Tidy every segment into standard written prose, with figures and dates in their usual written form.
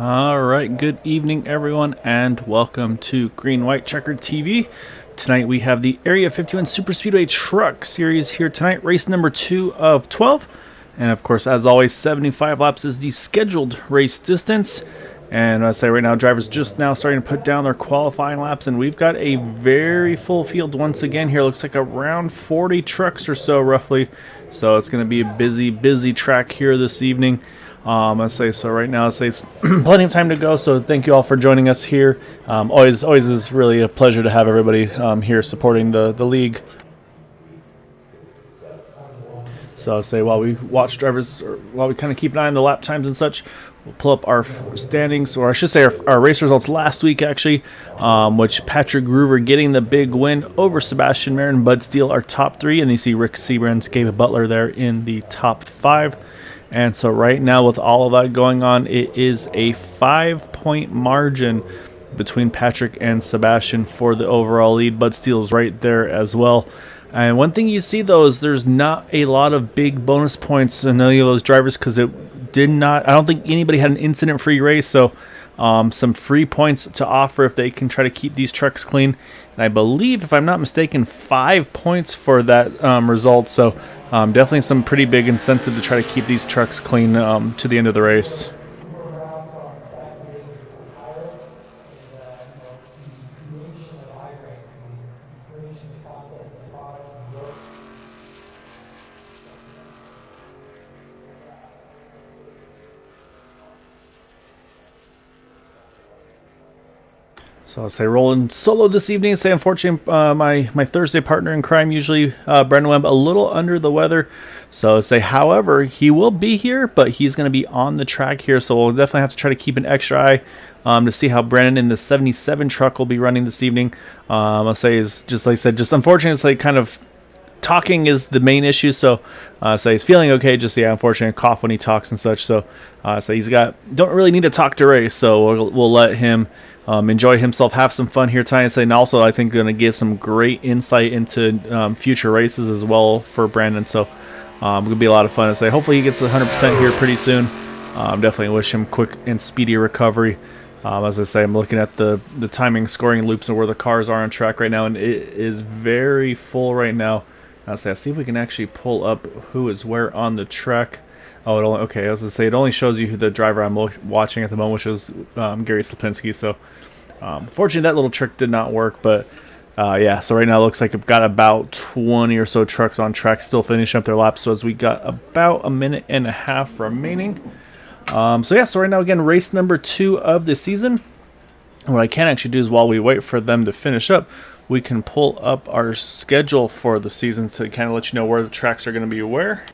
All right, good evening, everyone, and welcome to Green White Checkered TV. Tonight we have the Area 51 Super Speedway Truck Series here tonight, race number 2 of 12. And of course, as always, 75 laps is the scheduled race distance. And I say right now, drivers just now starting to put down their qualifying laps, and we've got a very full field once again here. Looks like around 40 trucks or so, roughly. So it's going to be a busy track here this evening. I say so right now. I say it's plenty of time to go. So thank you all for joining us here. Always is really a pleasure to have everybody here supporting the league. So I'll say while we watch drivers, or while we kind of keep an eye on the lap times and such, we'll pull up our standings, or I should say our race results last week actually, which Patrick Groover getting the big win over Sebastian Mayer and Bud Steele are top 3, and you see Rick Seabrand, Gabe Butler there in the top 5. And so right now with all of that going on, it is a 5-point margin between Patrick and Sebastian for the overall lead. Bud Steele's right there as well. And one thing you see though is there's not a lot of big bonus points in any of those drivers because it did not, I don't think anybody had an incident-free race, so some free points to offer if they can try to keep these trucks clean. And I believe, if I'm not mistaken, 5 points for that result, so definitely some pretty big incentive to try to keep these trucks clean to the end of the race. So I'll say rolling solo this evening. Say unfortunately, my Thursday partner in crime, usually Brendan Webb, a little under the weather. So say, however, he will be here, but he's going to be on the track here. So we'll definitely have to try to keep an extra eye to see how Brendan in the 77 truck will be running this evening. I'll say is just like I said, just unfortunately, it's like kind of talking is the main issue. So say he's feeling okay. Just unfortunately, cough when he talks and such. So so he's don't really need to talk to race. So we'll let him enjoy himself, have some fun here tonight. And also, I think going to give some great insight into future races as well for Brandon. So going to be a lot of fun. To say hopefully he gets 100% here pretty soon. Definitely wish him quick and speedy recovery. As I say, I'm looking at the timing scoring loops and where the cars are on track right now, and it is very full right now. Let's see if we can actually pull up who is where on the track. Oh, okay. I was going to say it only shows you who the driver I'm watching at the moment, which is Gary Slipinski. So, fortunately, that little trick did not work. But yeah, so right now it looks like I've got about 20 or so trucks on track, still finishing up their laps. So as we got about a minute and a half remaining. So yeah, so right now again, race number 2 of the season. What I can actually do is while we wait for them to finish up, we can pull up our schedule for the season to kind of let you know where the tracks are going to be where.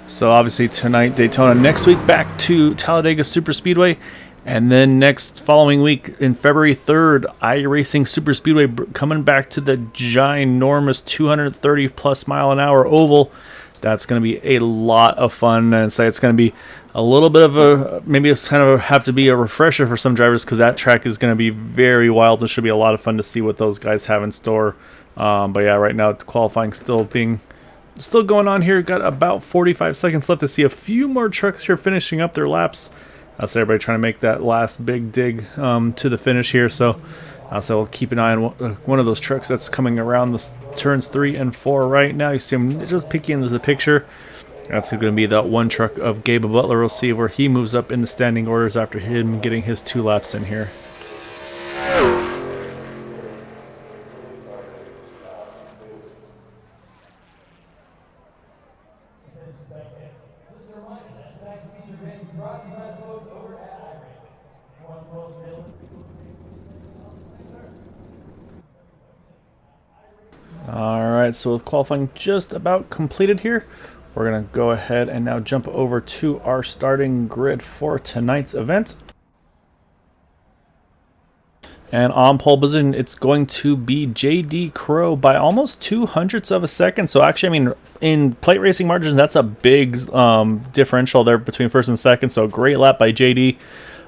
So obviously tonight, Daytona. Next week, back to Talladega Super Speedway. And then next following week, in February 3rd, iRacing Super Speedway coming back to the ginormous 230-plus mile-an-hour oval. That's going to be a lot of fun, and say it's going to be a little bit of a, maybe it's kind of have to be a refresher for some drivers because that track is going to be very wild. It should be a lot of fun to see what those guys have in store. But yeah, right now qualifying still going on here. Got about 45 seconds left to see a few more trucks here finishing up their laps. That's everybody trying to make that last big dig to the finish here. So we'll keep an eye on one of those trucks that's coming around the turns 3 and 4 right now. You see him just peeking into the picture. That's going to be that one truck of Gabe Butler. We'll see where he moves up in the standing orders after him getting his 2 laps in here. Alright, so with qualifying just about completed here, we're going to go ahead and now jump over to our starting grid for tonight's event. And on pole position, it's going to be J.D. Crow by almost 0.02 of a second. So actually, I mean, in plate racing margins, that's a big differential there between first and second. So great lap by J.D.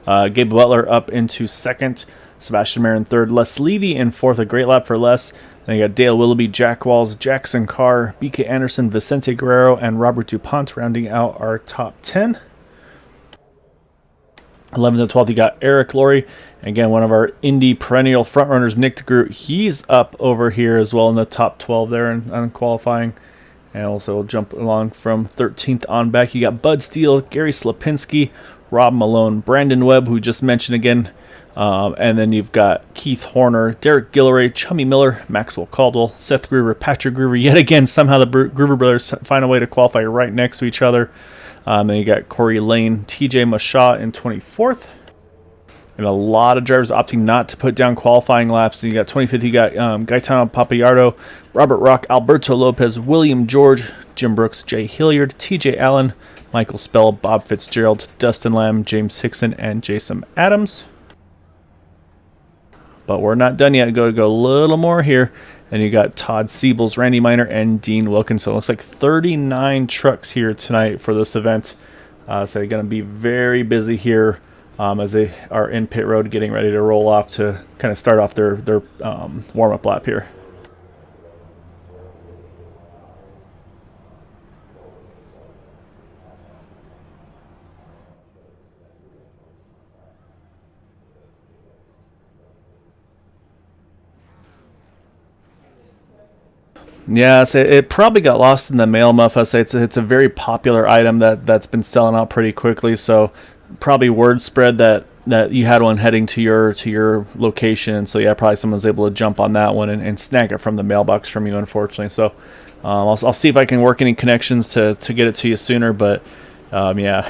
Gabe Butler up into second. Sebastian Mayer in third. Les Levy in fourth. A great lap for Les. Then you got Dale Willoughby, Jack Walls, Jackson Carr, BK Anderson, Vicente Guerrero, and Robert DuPont rounding out our top 10. 11th and 12th, you got Eric Laurie. Again, one of our Indy perennial frontrunners, Nick DeGroot. He's up over here as well in the top 12 there in qualifying. And also we'll jump along from 13th on back. You got Bud Steele, Gary Slapinski, Rob Malone, Brandon Webb, who just mentioned again. And then you've got Keith Horner, Derek Gilleray, Chummy Miller, Maxwell Caldwell, Seth Groover, Patrick Groover. Yet again, somehow the Groover brothers find a way to qualify right next to each other. Then you got Corey Lane, TJ Mashaw in 24th. And a lot of drivers opting not to put down qualifying laps. And you got 25th, you got Gaetano Papayardo, Robert Rock, Alberto Lopez, William George, Jim Brooks, Jay Hilliard, TJ Allen, Michael Spell, Bob Fitzgerald, Dustin Lamb, James Hixson, and Jason Adams. But we're not done yet. Go a little more here. And you got Todd Siebels, Randy Miner, and Dean Wilkinson. It looks like 39 trucks here tonight for this event. So they're going to be very busy here as they are in pit road getting ready to roll off to kind of start off their warm-up lap here. Yeah, so it probably got lost in the mail, Muff. I say it's a very popular item that's been selling out pretty quickly. So probably word spread that you had one heading to your location, and so yeah, probably someone's able to jump on that one and snag it from the mailbox from you, unfortunately. So I'll see if I can work any connections to get it to you sooner. But yeah,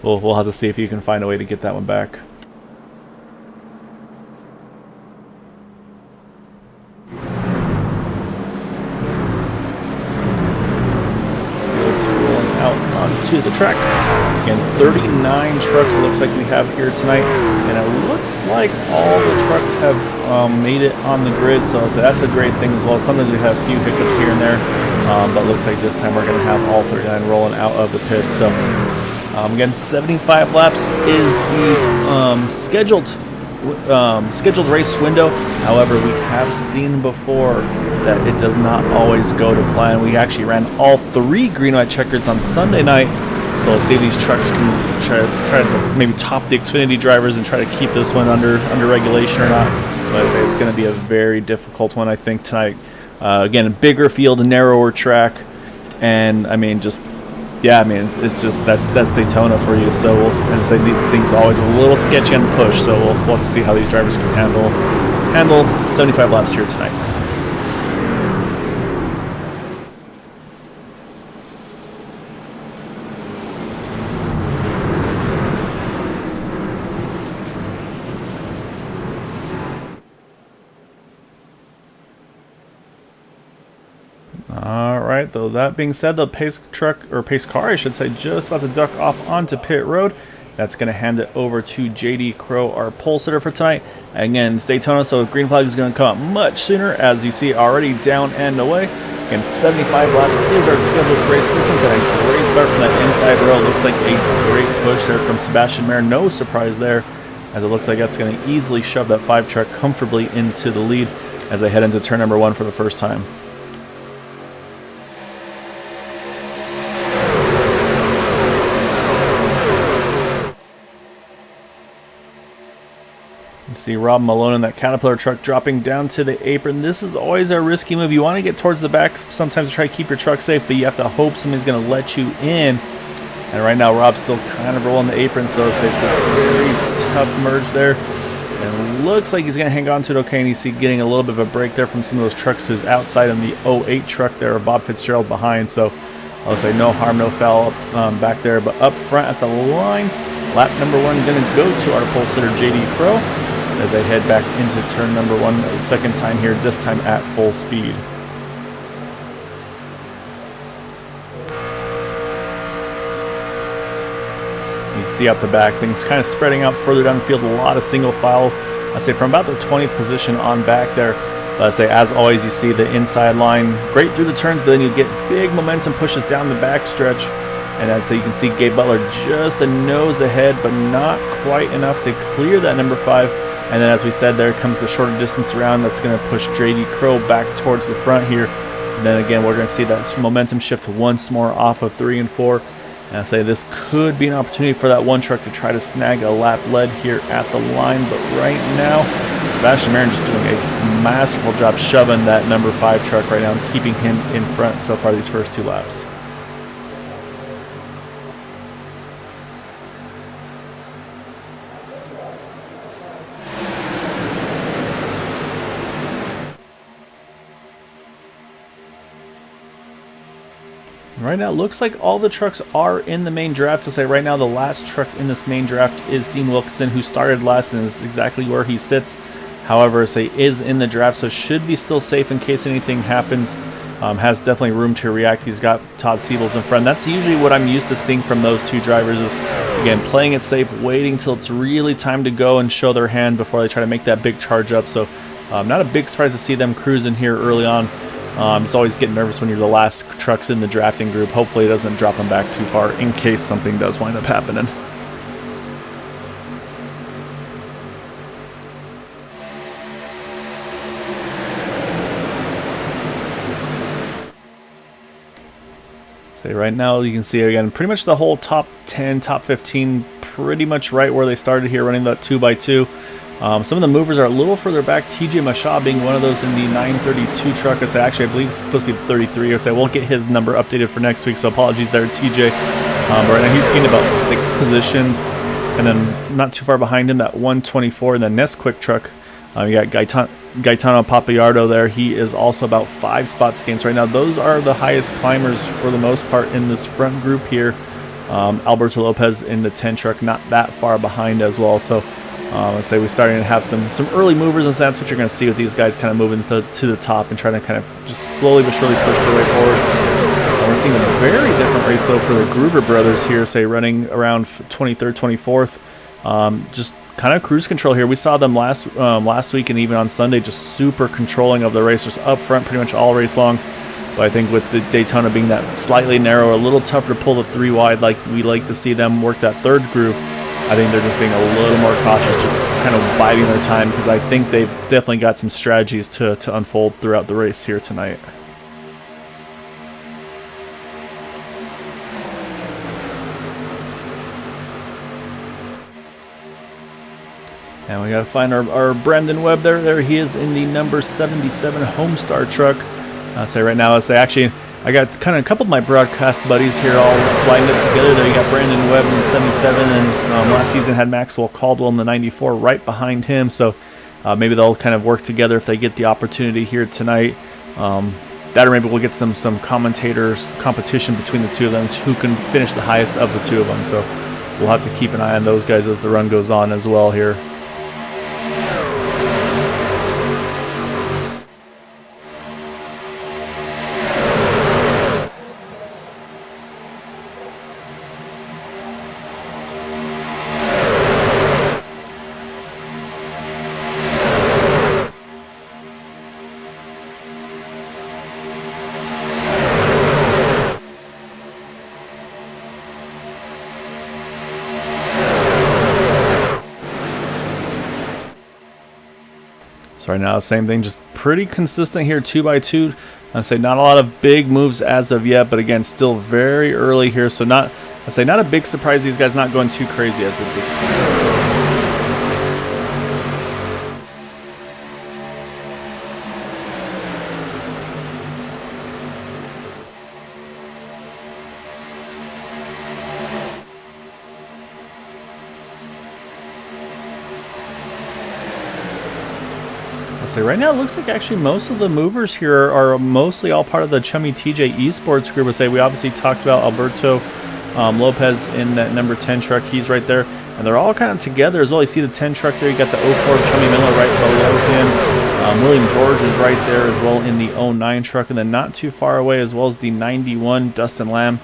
we'll have to see if you can find a way to get that one back. To the track. Again, 39 trucks it looks like we have here tonight, and it looks like all the trucks have made it on the grid, so that's a great thing as well. Sometimes we have a few hiccups here and there, but it looks like this time we're going to have all 39 rolling out of the pits. So again, 75 laps is the scheduled race window. However, we have seen before that it does not always go to plan. We actually ran all 3 green-white checkers on Sunday night, so let's see if these trucks can try to maybe top the Xfinity drivers and try to keep this one under regulation or not. But I say it's going to be a very difficult one, I think, tonight. Again, a bigger field, a narrower track, and I mean, just yeah, I mean, it's just that's Daytona for you. So and say these things are always a little sketchy on the push. So we'll have to see how these drivers can handle 75 laps here tonight. Alright, though that being said, the pace car, I should say, just about to duck off onto pit road. That's going to hand it over to JD Crow, our pole sitter for tonight. Again, it's Daytona, so green flag is going to come up much sooner, as you see already down and away. Again, 75 laps is our scheduled race distance, and a great start from that inside row. Looks like a great push there from Sebastian Mayer. No surprise there, as it looks like that's going to easily shove that 5 truck comfortably into the lead as they head into turn number 1 for the first time. You see Rob Malone in that Caterpillar truck dropping down to the apron. This is always a risky move. You want to get towards the back sometimes to try to keep your truck safe, but you have to hope somebody's going to let you in. And right now, Rob's still kind of rolling the apron, so it's a very tough merge there. And it looks like he's going to hang on to it okay, and you see getting a little bit of a break there from some of those trucks who's outside in the 08 truck there, or Bob Fitzgerald behind. So I'll say no harm, no foul back there. But up front at the line, lap number 1 going to go to our pole sitter, JD Crow, as they head back into turn number 1, the second time here, this time at full speed. You can see out the back, things kind of spreading out further down the field, a lot of single file. I say from about the 20th position on back there. But I say, as always, you see the inside line great through the turns, but then you get big momentum pushes down the back stretch. And I'd say you can see Gabe Butler just a nose ahead, but not quite enough to clear that number 5. And then, as we said, there comes the shorter distance around. That's going to push JD Crow back towards the front here. And then again, we're going to see that momentum shift once more off of 3 and 4. And I say this could be an opportunity for that one truck to try to snag a lap lead here at the line. But right now, Sebastian Marin just doing a masterful job shoving that number 5 truck right now and keeping him in front so far these first 2 laps. Right now, it looks like all the trucks are in the main draft. To say right now, the last truck in this main draft is Dean Wilkinson, who started last and is exactly where he sits. However, say is in the draft, so should be still safe in case anything happens. Has definitely room to react. He's got Todd Siebels in front. That's usually what I'm used to seeing from those 2 drivers is, again, playing it safe, waiting till it's really time to go and show their hand before they try to make that big charge up. So not a big surprise to see them cruising here early on. It's always getting nervous when you're the last trucks in the drafting group. Hopefully it doesn't drop them back too far in case something does wind up happening. So right now you can see again pretty much the whole top 10, top 15 pretty much right where they started here running that 2x2. Some of the movers are a little further back. TJ Mashaw being one of those in the 932 truck. I believe it's supposed to be the 33. I won't get his number updated for next week, so apologies there, TJ. But right now he's gained about 6 positions. And then not too far behind him, that 124 in the Nesquik truck. You got Gaetano Papayardo there. He is also about 5 spots gained. So right now, those are the highest climbers for the most part in this front group here. Alberto Lopez in the 10 truck, not that far behind as well. So I'd say we're starting to have some early movers, and that's what you're going to see with these guys kind of moving to the top and trying to kind of just slowly but surely push their way forward. We're seeing a very different race though for the Groover brothers here, say running around 23rd, 24th. Just kind of cruise control here. We saw them last week and even on Sunday, just super controlling of the race, just up front pretty much all race long. But I think with the Daytona being that slightly narrow, a little tougher to pull the 3 wide like we like to see them work that 3rd groove, I think they're just being a little more cautious, just kind of biding their time, because I think they've definitely got some strategies to unfold throughout the race here tonight. And we got to find our Brandon Webb there. There he is in the number 77 Homestar truck. Right now, I got kind of a couple of my broadcast buddies here all lined up together. There you got Brandon Webb in the 77, and last season had Maxwell Caldwell in the 94 right behind him. So maybe they'll kind of work together if they get the opportunity here tonight. That or maybe we'll get some commentators competition between the 2 of them, who can finish the highest of the 2 of them. So we'll have to keep an eye on those guys as the run goes on as well here. So right now, same thing, just pretty consistent here, 2x2. I'd say not a lot of big moves as of yet, but again, still very early here. So not a big surprise. These guys not going too crazy as of this point. Right now, it looks like actually most of the movers here are mostly all part of the Chummy TJ Esports group. We obviously talked about Alberto Lopez in that number 10 truck. He's right there, and they're all kind of together as well. You see the 10 truck there. You got the 04 Chummy Miller right below him. William George is right there as well in the 09 truck, and then not too far away as well as the 91 Dustin Lamb.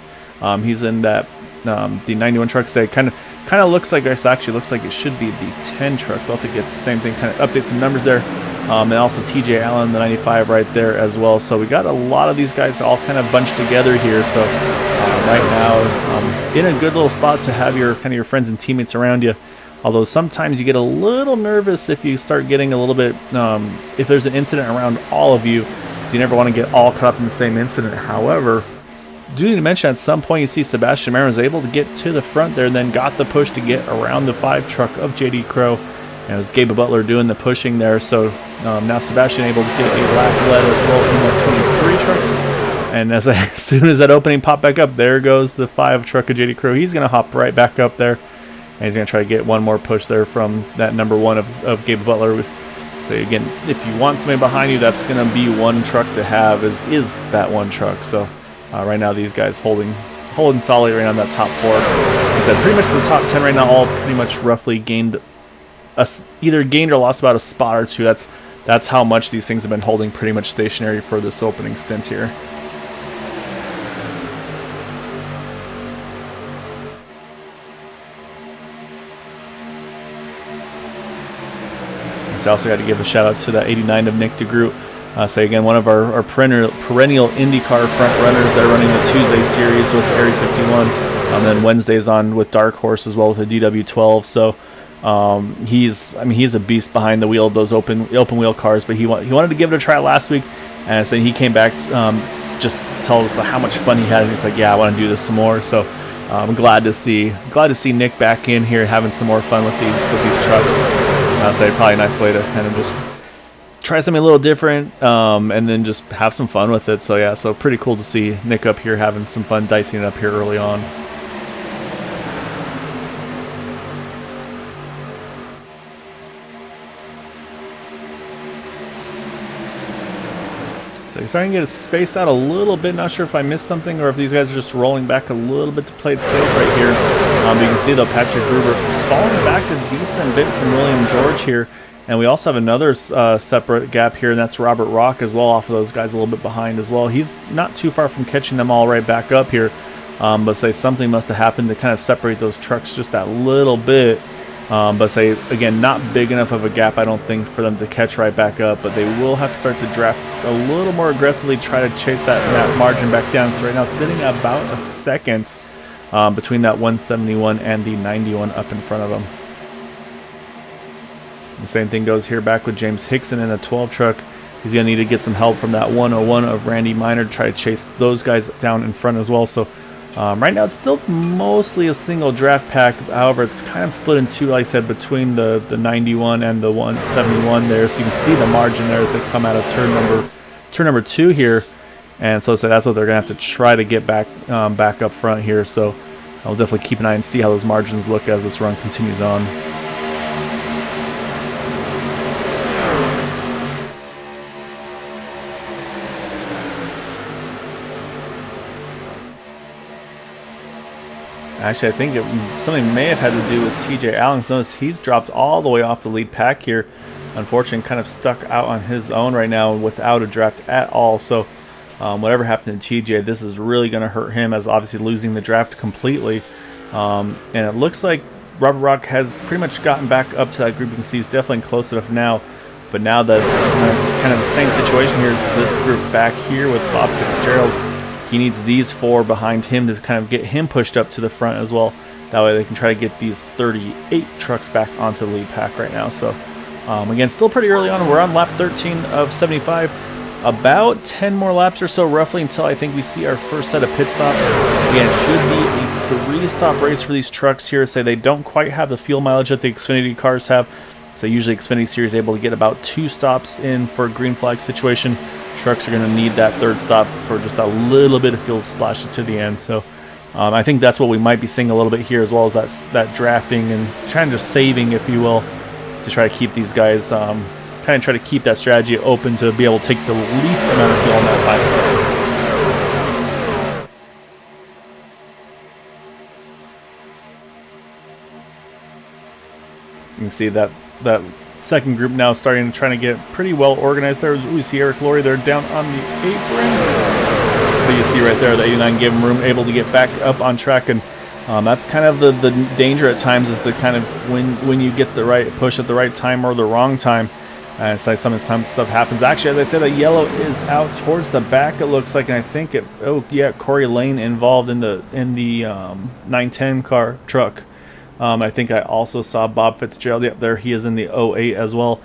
He's in that the 91 truck. Kind of looks like this. Actually, looks like it should be the 10 truck. We'll have to get the same thing. Kind of update some numbers there. And also TJ Allen, the 95 right there as well. So we got a lot of these guys all kind of bunched together here. So right now, in a good little spot to have your friends and teammates around you. Although sometimes you get a little nervous if you start getting a little bit, if there's an incident around all of you, so you never want to get all caught up in the same incident. However, do need to mention at some point you see Sebastian Marin was able to get to the front there, then got the push to get around the 5 truck of JD Crow. And it was Gabe Butler doing the pushing there. So now Sebastian able to get a lap lead as well in the 23 truck. And as soon as that opening popped back up, there goes the 5 truck of JD Crow. He's going to hop right back up there. And he's going to try to get one more push there from that number 1 of Gabe Butler. So again, if you want somebody behind you, that's going to be one truck to have is that one truck. So right now these guys holding solid right on that top 4. Like I said, pretty much the top 10 right now all pretty much roughly gained either gained or lost about a spot or two. That's how much these things have been holding pretty much stationary for this opening stint here. So I also got to give a shout out to that 89 of Nick DeGroot. So again, one of our perennial IndyCar front runners. They're running the Tuesday series with Area 51, and then Wednesdays on with Dark Horse as well with the DW12. So he's a beast behind the wheel of those open wheel cars. But he wanted to give it a try last week, and so he came back just tell us how much fun he had. And he's like, yeah, I want to do this some more. So I'm glad to see Nick back in here having some more fun with these trucks. I'll say probably a nice way to kind of just try something a little different, and then just have some fun with it. So yeah, so pretty cool to see Nick up here having some fun dicing it up here early on. So you're starting to get it spaced out a little bit. Not sure if I missed something or if these guys are just rolling back a little bit to play it safe right here. But you can see though Patrick Gruber is falling back a decent bit from William George here. And we also have another separate gap here, and that's Robert Rock as well, off of those guys a little bit behind as well. He's not too far from catching them all right back up here, but say something must have happened to kind of separate those trucks just that little bit. But say, again, not big enough of a gap, I don't think, for them to catch right back up, but they will have to start to draft a little more aggressively, try to chase that margin back down, because right now sitting about a second between that 171 and the 91 up in front of them. The same thing goes here back with James Hixson in a 12 truck. He's going to need to get some help from that 101 of Randy Minor to try to chase those guys down in front as well. So right now it's still mostly a single draft pack. However, it's kind of split in two, like I said, between the 91 and the 171 there. So you can see the margin there as they come out of turn number 2 here. And so that's what they're going to have to try to get back up front here. So I'll definitely keep an eye and see how those margins look as this run continues on. Actually, I think something may have had to do with TJ Allen. Notice he's dropped all the way off the lead pack here. Unfortunately, kind of stuck out on his own right now without a draft at all. So whatever happened to TJ, this is really going to hurt him, as obviously losing the draft completely. And it looks like Robert Rock has pretty much gotten back up to that group. You can see he's definitely close enough now. But now that kind of the same situation here is this group back here with Bob Fitzgerald. He needs these 4 behind him to kind of get him pushed up to the front as well. That way they can try to get these 38 trucks back onto the lead pack right now. So again, still pretty early on. We're on lap 13 of 75. About 10 more laps or so roughly until I think we see our first set of pit stops. Again, it should be a 3-stop race for these trucks here. Say they don't quite have the fuel mileage that the Xfinity cars have. So usually Xfinity Series is able to get about 2 stops in for a green flag situation. Trucks are going to need that 3rd stop for just a little bit of fuel splash to the end. So I think that's what we might be seeing a little bit here, as well as that drafting and trying to saving, if you will, to try to keep these guys kind of try to keep that strategy open to be able to take the least amount of fuel on that final stop. You can see that second group now starting to try to get pretty well organized there. We see Eric Laurie there down on the apron. But you see right there, the 89 gave him room, able to get back up on track. And that's kind of the danger at times, is to kind of when you get the right push at the right time or the wrong time. It's like sometimes stuff happens. Actually, as I said, the yellow is out towards the back, it looks like. And I think Corey Lane involved in the 910 car truck. I think I also saw Bob Fitzgerald. Yep, there he is in the 08 as well.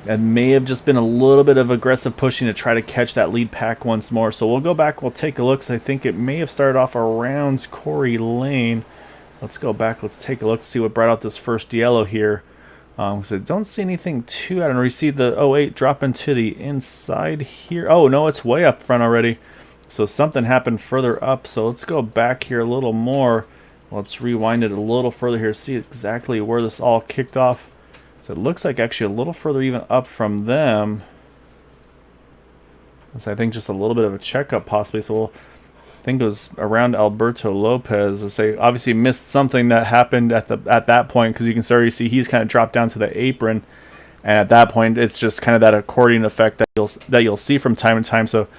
And may have just been a little bit of aggressive pushing to try to catch that lead pack once more. So we'll go back, we'll take a look. So I think it may have started off around Corey Lane. Let's go back, let's take a look to see what brought out this first yellow here. Because I don't see anything too, I don't know, we see the 08 dropping to the inside here. Oh no, it's way up front already. So something happened further up. So let's go back here a little more. Let's rewind it a little further here, see exactly where this all kicked off. So it looks like actually a little further even up from them. So I think just a little bit of a checkup possibly. So we'll, I think it was around Alberto Lopez. I say obviously missed something that happened at that point, because you can already see he's kind of dropped down to the apron, and at that point it's just kind of that accordion effect that you'll see from time to time. So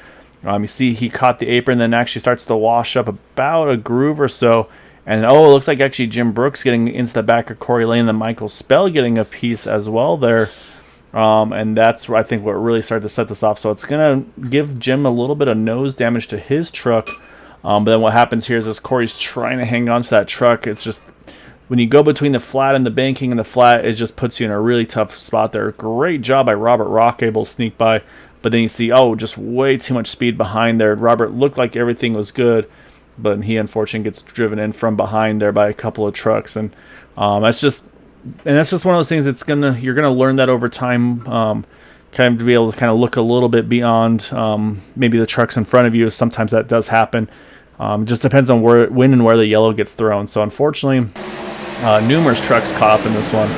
you see he caught the apron, then actually starts to wash up about a groove or so. And oh, it looks like actually Jim Brooks getting into the back of Corey Lane, and then Michael Spell getting a piece as well there. And that's, I think, what really started to set this off. So it's going to give Jim a little bit of nose damage to his truck. But then what happens here is as Corey's trying to hang on to that truck, it's just, when you go between the flat and the banking and the flat, it just puts you in a really tough spot there. Great job by Robert Rock, able to sneak by. But then you see, oh, just way too much speed behind there. Robert looked like everything was good, but he unfortunately gets driven in from behind there by a couple of trucks, and that's just one of those things that's you're gonna learn that over time, kind of to be able to kind of look a little bit beyond maybe the trucks in front of you. Sometimes that does happen. It just depends on when and where the yellow gets thrown. So unfortunately, numerous trucks caught up in this one.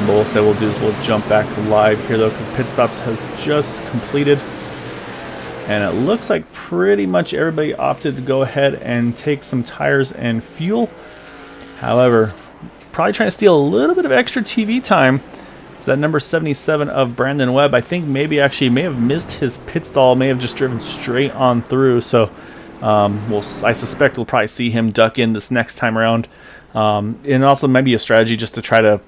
But we'll jump back live here though, because pit stops has just completed. And it looks like pretty much everybody opted to go ahead and take some tires and fuel. However, probably trying to steal a little bit of extra TV time. Is that number 77 of Brandon Webb? I think maybe actually may have missed his pit stall, may have just driven straight on through. So I suspect we'll probably see him duck in this next time around. And also maybe a strategy just to try to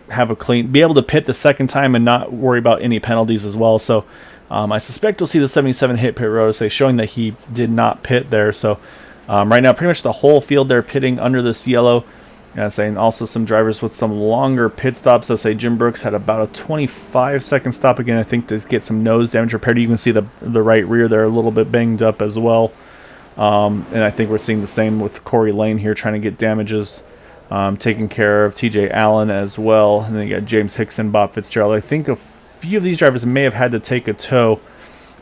have be able to pit the second time and not worry about any penalties as well. So I suspect you'll see the 77 hit pit road, showing that he did not pit there. So right now, pretty much the whole field they're pitting under this yellow. And also some drivers with some longer pit stops. So say Jim Brooks had about a 25-second stop again, I think, to get some nose damage repaired. You can see the right rear there a little bit banged up as well. And I think we're seeing the same with Corey Lane here, trying to get damages taken care of. TJ Allen as well. And then you got James Hixson, Bob Fitzgerald. I think a few of these drivers may have had to take a tow,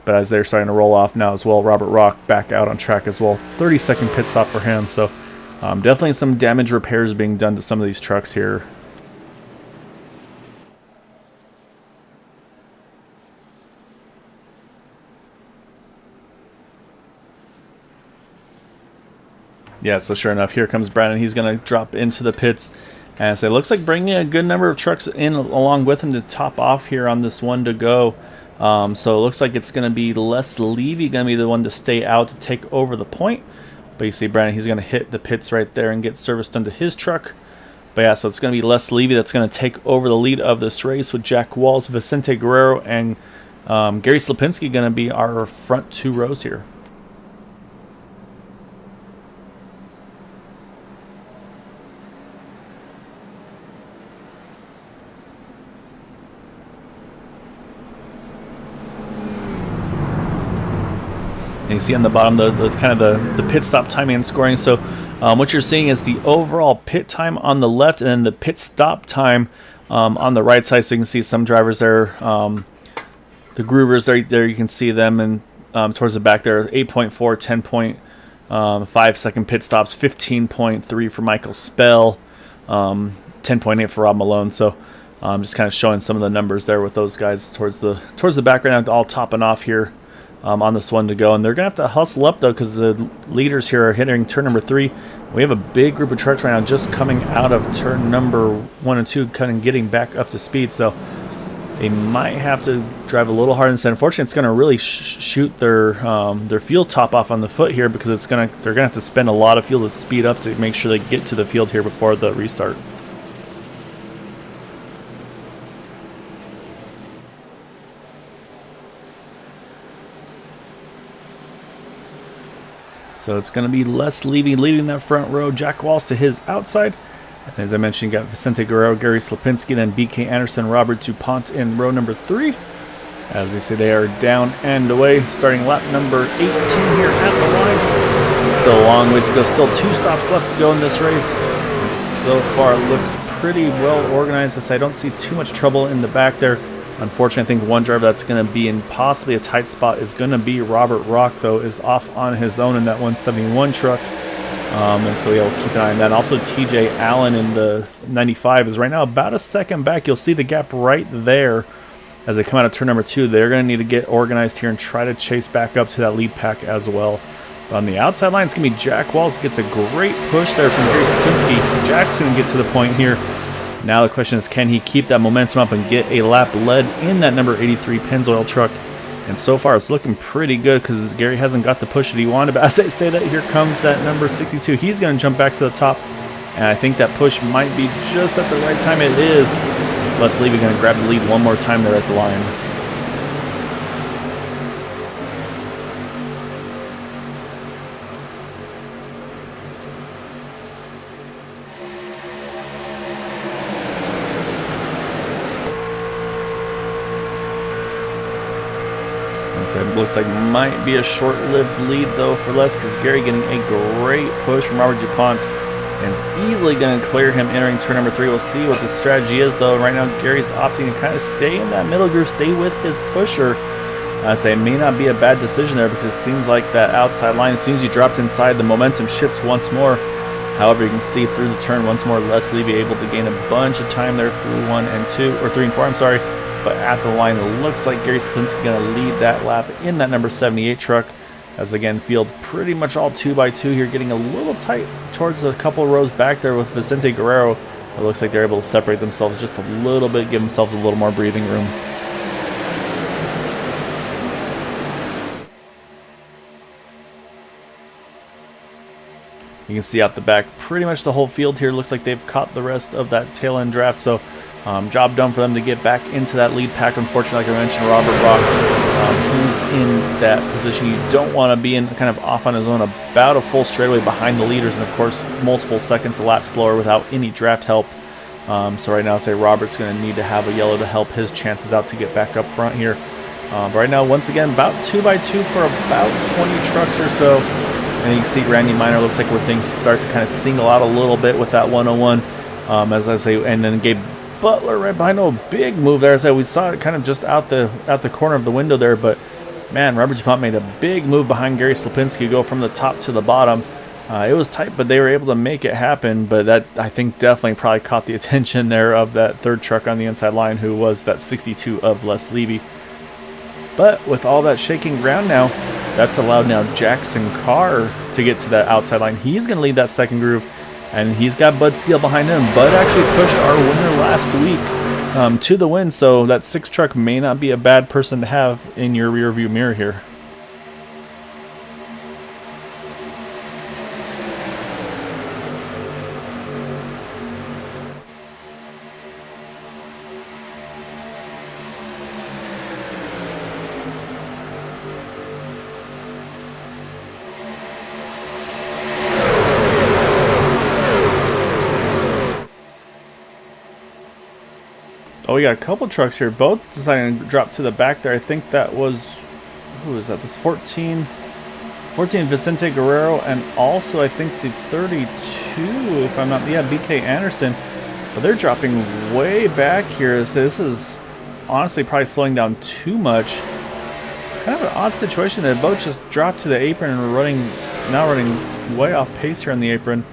but as they're starting to roll off now as well. Robert Rock back out on track as well. 30-second pit stop for him. So definitely some damage repairs being done to some of these trucks here. Yeah, so sure enough, here comes Brandon. He's going to drop into the pits. And so it looks like bringing a good number of trucks in along with him to top off here on this one to go. So it looks like it's going to be Les Levy going to be the one to stay out to take over the point. But you see Brandon, he's going to hit the pits right there and get service done to his truck. But yeah, so it's going to be Les Levy that's going to take over the lead of this race, with Jack Walls, Vicente Guerrero, and Gary Slipinski going to be our front two rows here. And you see on the bottom the kind of the pit stop timing and scoring. So what you're seeing is the overall pit time on the left, and then the pit stop time on the right side. So you can see some drivers there, the groovers right there. You can see them, and towards the back there, 8.4, 10.5 second pit stops, 15.3 for Michael Spell, 10.8 for Rob Malone. So just kind of showing some of the numbers there with those guys towards the background, all topping off here. On this one to go, and they're gonna have to hustle up though, because the leaders here are hitting turn number 3. We have a big group of trucks right now just coming out of turn number 1 and 2, kind of getting back up to speed. So they might have to drive a little harder. Instead, unfortunately, it's gonna really shoot their fuel top off on the foot here, because they're gonna have to spend a lot of fuel to speed up to make sure they get to the field here before the restart. So it's going to be Les Levy leading that front row, Jack Walsh to his outside, As I mentioned, you got Vicente Guerrero, Gary Slapinski, then BK Anderson, Robert DuPont in row number 3. As you see, they are down and away, starting lap number 18 here at the line. So still a long ways to go, still 2 stops left to go in this race. And so far, it looks pretty well organized. As I don't see too much trouble in the back there. Unfortunately, I think one driver that's going to be in possibly a tight spot is going to be Robert Rock, though, is off on his own in that 171 truck. And so we'll keep an eye on that. Also, TJ Allen in the 95 is right now about a second back. You'll see the gap right there as they come out of turn number 2. They're going to need to get organized here and try to chase back up to that lead pack as well. But on the outside line, it's going to be Jack Walls. Gets a great push there from Gary Sapinski. Jack's going to get to the point here. Now the question is, can he keep that momentum up and get a lap led in that number 83 Pennzoil truck? And so far, it's looking pretty good because Gary hasn't got the push that he wanted. But as I say that, here comes that number 62. He's going to jump back to the top. And I think that push might be just at the right time. It is. Les Levy going to grab the lead one more time there at the line. It looks like might be a short-lived lead though for Les, because Gary getting a great push from Robert DuPont and is easily going to clear him entering turn number 3. We'll see what the strategy is though. Right now Gary's opting to kind of stay in that middle groove, stay with his pusher. I say it may not be a bad decision there, because it seems like that outside line, as soon as you dropped inside, the momentum shifts once more. However, you can see through the turn once more, Les Levy able to gain a bunch of time there through 1 and 2, or 3 and 4, I'm sorry. But at the line, it looks like Gary Sapinski going to lead that lap in that number 78 truck. As again, field pretty much all 2x2 here, getting a little tight towards a couple rows back there with Vicente Guerrero. It looks like they're able to separate themselves just a little bit, give themselves a little more breathing room. You can see out the back, pretty much the whole field here looks like they've caught the rest of that tail end draft. So job done for them to get back into that lead pack. Unfortunately, like I mentioned, Robert Rock, he's in that position you don't want to be in, kind of off on his own, about a full straightaway behind the leaders, and of course multiple seconds a lap slower without any draft help. So right now, say Robert's going to need to have a yellow to help his chances out to get back up front here. But right now, once again, about 2x2 for about 20 trucks or so. And you can see Randy Minor looks like where things start to kind of single out a little bit with that 101. As I say, and then Gabe Butler right behind. Oh, big move there. As I said, we saw it kind of just out the corner of the window there, but man, Robert DuPont made a big move behind Gary Slapinski, go from the top to the bottom. It was tight, but they were able to make it happen. But that, I think, definitely probably caught the attention there of that third truck on the inside line, who was that 62 of Les Levy. But with all that shaking ground now, that's allowed now Jackson Carr to get to that outside line. He's going to lead that second groove. And he's got Bud Steele behind him. Bud actually pushed our winner last week to the win, so that 6 truck may not be a bad person to have in your rear view mirror here. Oh, we got a couple trucks here, both deciding to drop to the back there. I think that was, who was that? This 14 Vicente Guerrero, and also I think the 32, if I'm not, yeah, BK Anderson. But they're dropping way back here. So this is honestly probably slowing down too much. Kind of an odd situation. They both just dropped to the apron and are now running way off pace here on the apron.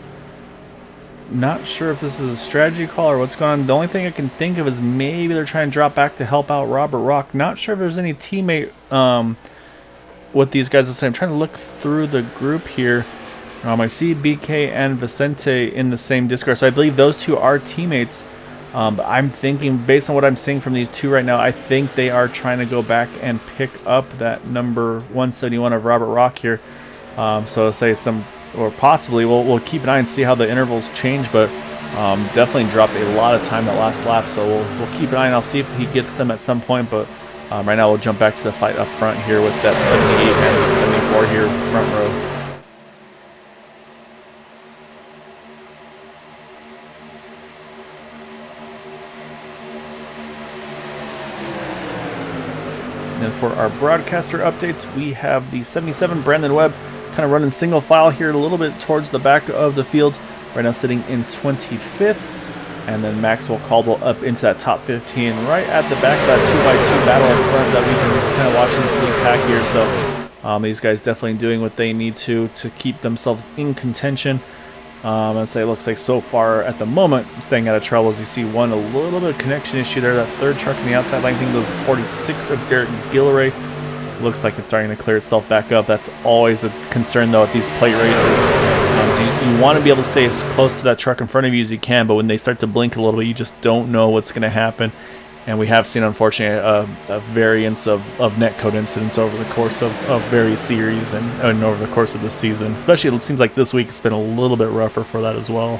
Not sure if this is a strategy call or what's going on. The only thing I can think of is maybe they're trying to drop back to help out Robert Rock. Not sure if there's any teammate with these guys. I'm trying to look through the group here. I see BK and Vicente in the same Discord, so I believe those two are teammates. But I'm thinking, based on what I'm seeing from these two right now, I think they are trying to go back and pick up that number 171 of Robert Rock here. So say some, or possibly, we'll keep an eye and see how the intervals change, but definitely dropped a lot of time that last lap, so we'll keep an eye and I'll see if he gets them at some point. But right now we'll jump back to the fight up front here with that 78 and the 74 here front row. for our broadcaster updates. We have the 77 Brandon Webb kind of running single file here a little bit towards the back of the field. Right now sitting in 25th. And then Maxwell Caldwell up into that top 15 right at the back of that 2x2 battle in front that we can kind of watch in the sleep pack here. So these guys definitely doing what they need to keep themselves in contention. I'd say it looks like so far at the moment staying out of trouble. As you see, a little bit of connection issue there. That third truck in the outside line, I think those 46 of Garrett Gilleray. Looks like it's starting to clear itself back up. That's always a concern though at these plate races. So you want to be able to stay as close to that truck in front of you as you can, but when they start to blink a little bit, you just don't know what's going to happen. And we have seen, unfortunately, a variance of netcode incidents over the course of various series and over the course of the season. Especially, it seems like this week it's been a little bit rougher for that as well.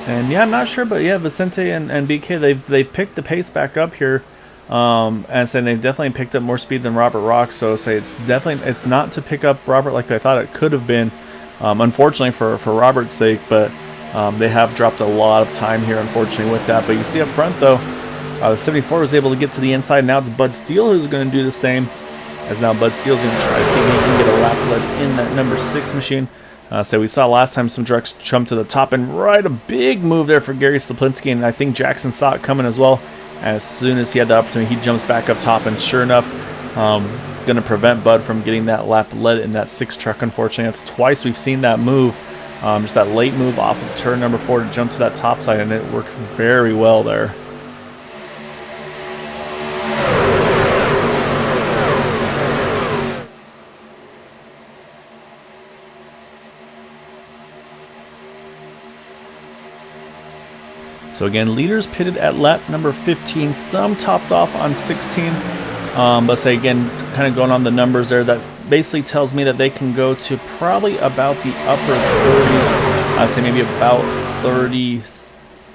And yeah, I'm not sure, but yeah, Vicente and BK, they've picked the pace back up here. And saying they've definitely picked up more speed than Robert Rock. So say it's not to pick up Robert like I thought it could have been. Unfortunately for Robert's sake, but they have dropped a lot of time here, unfortunately, with that. But you see up front, though, the 74 was able to get to the inside. Now it's Bud Steele who's going to do the same, as now Bud Steele's going to try to see if he can get a lap lead in that number 6 machine. So we saw last time some trucks jump to the top, and right, a big move there for Gary Sliplinski, and I think Jackson saw it coming as well. As soon as he had the opportunity, he jumps back up top, and sure enough, going to prevent Bud from getting that lap lead in that 6 truck, unfortunately. It's twice we've seen that move, just that late move off of turn number 4 to jump to that top side, and it works very well there. So again, leaders pitted at lap number 15, some topped off on 16. But say again, kind of going on the numbers there, that basically tells me that they can go to probably about the upper 30s. I'd say maybe about 30,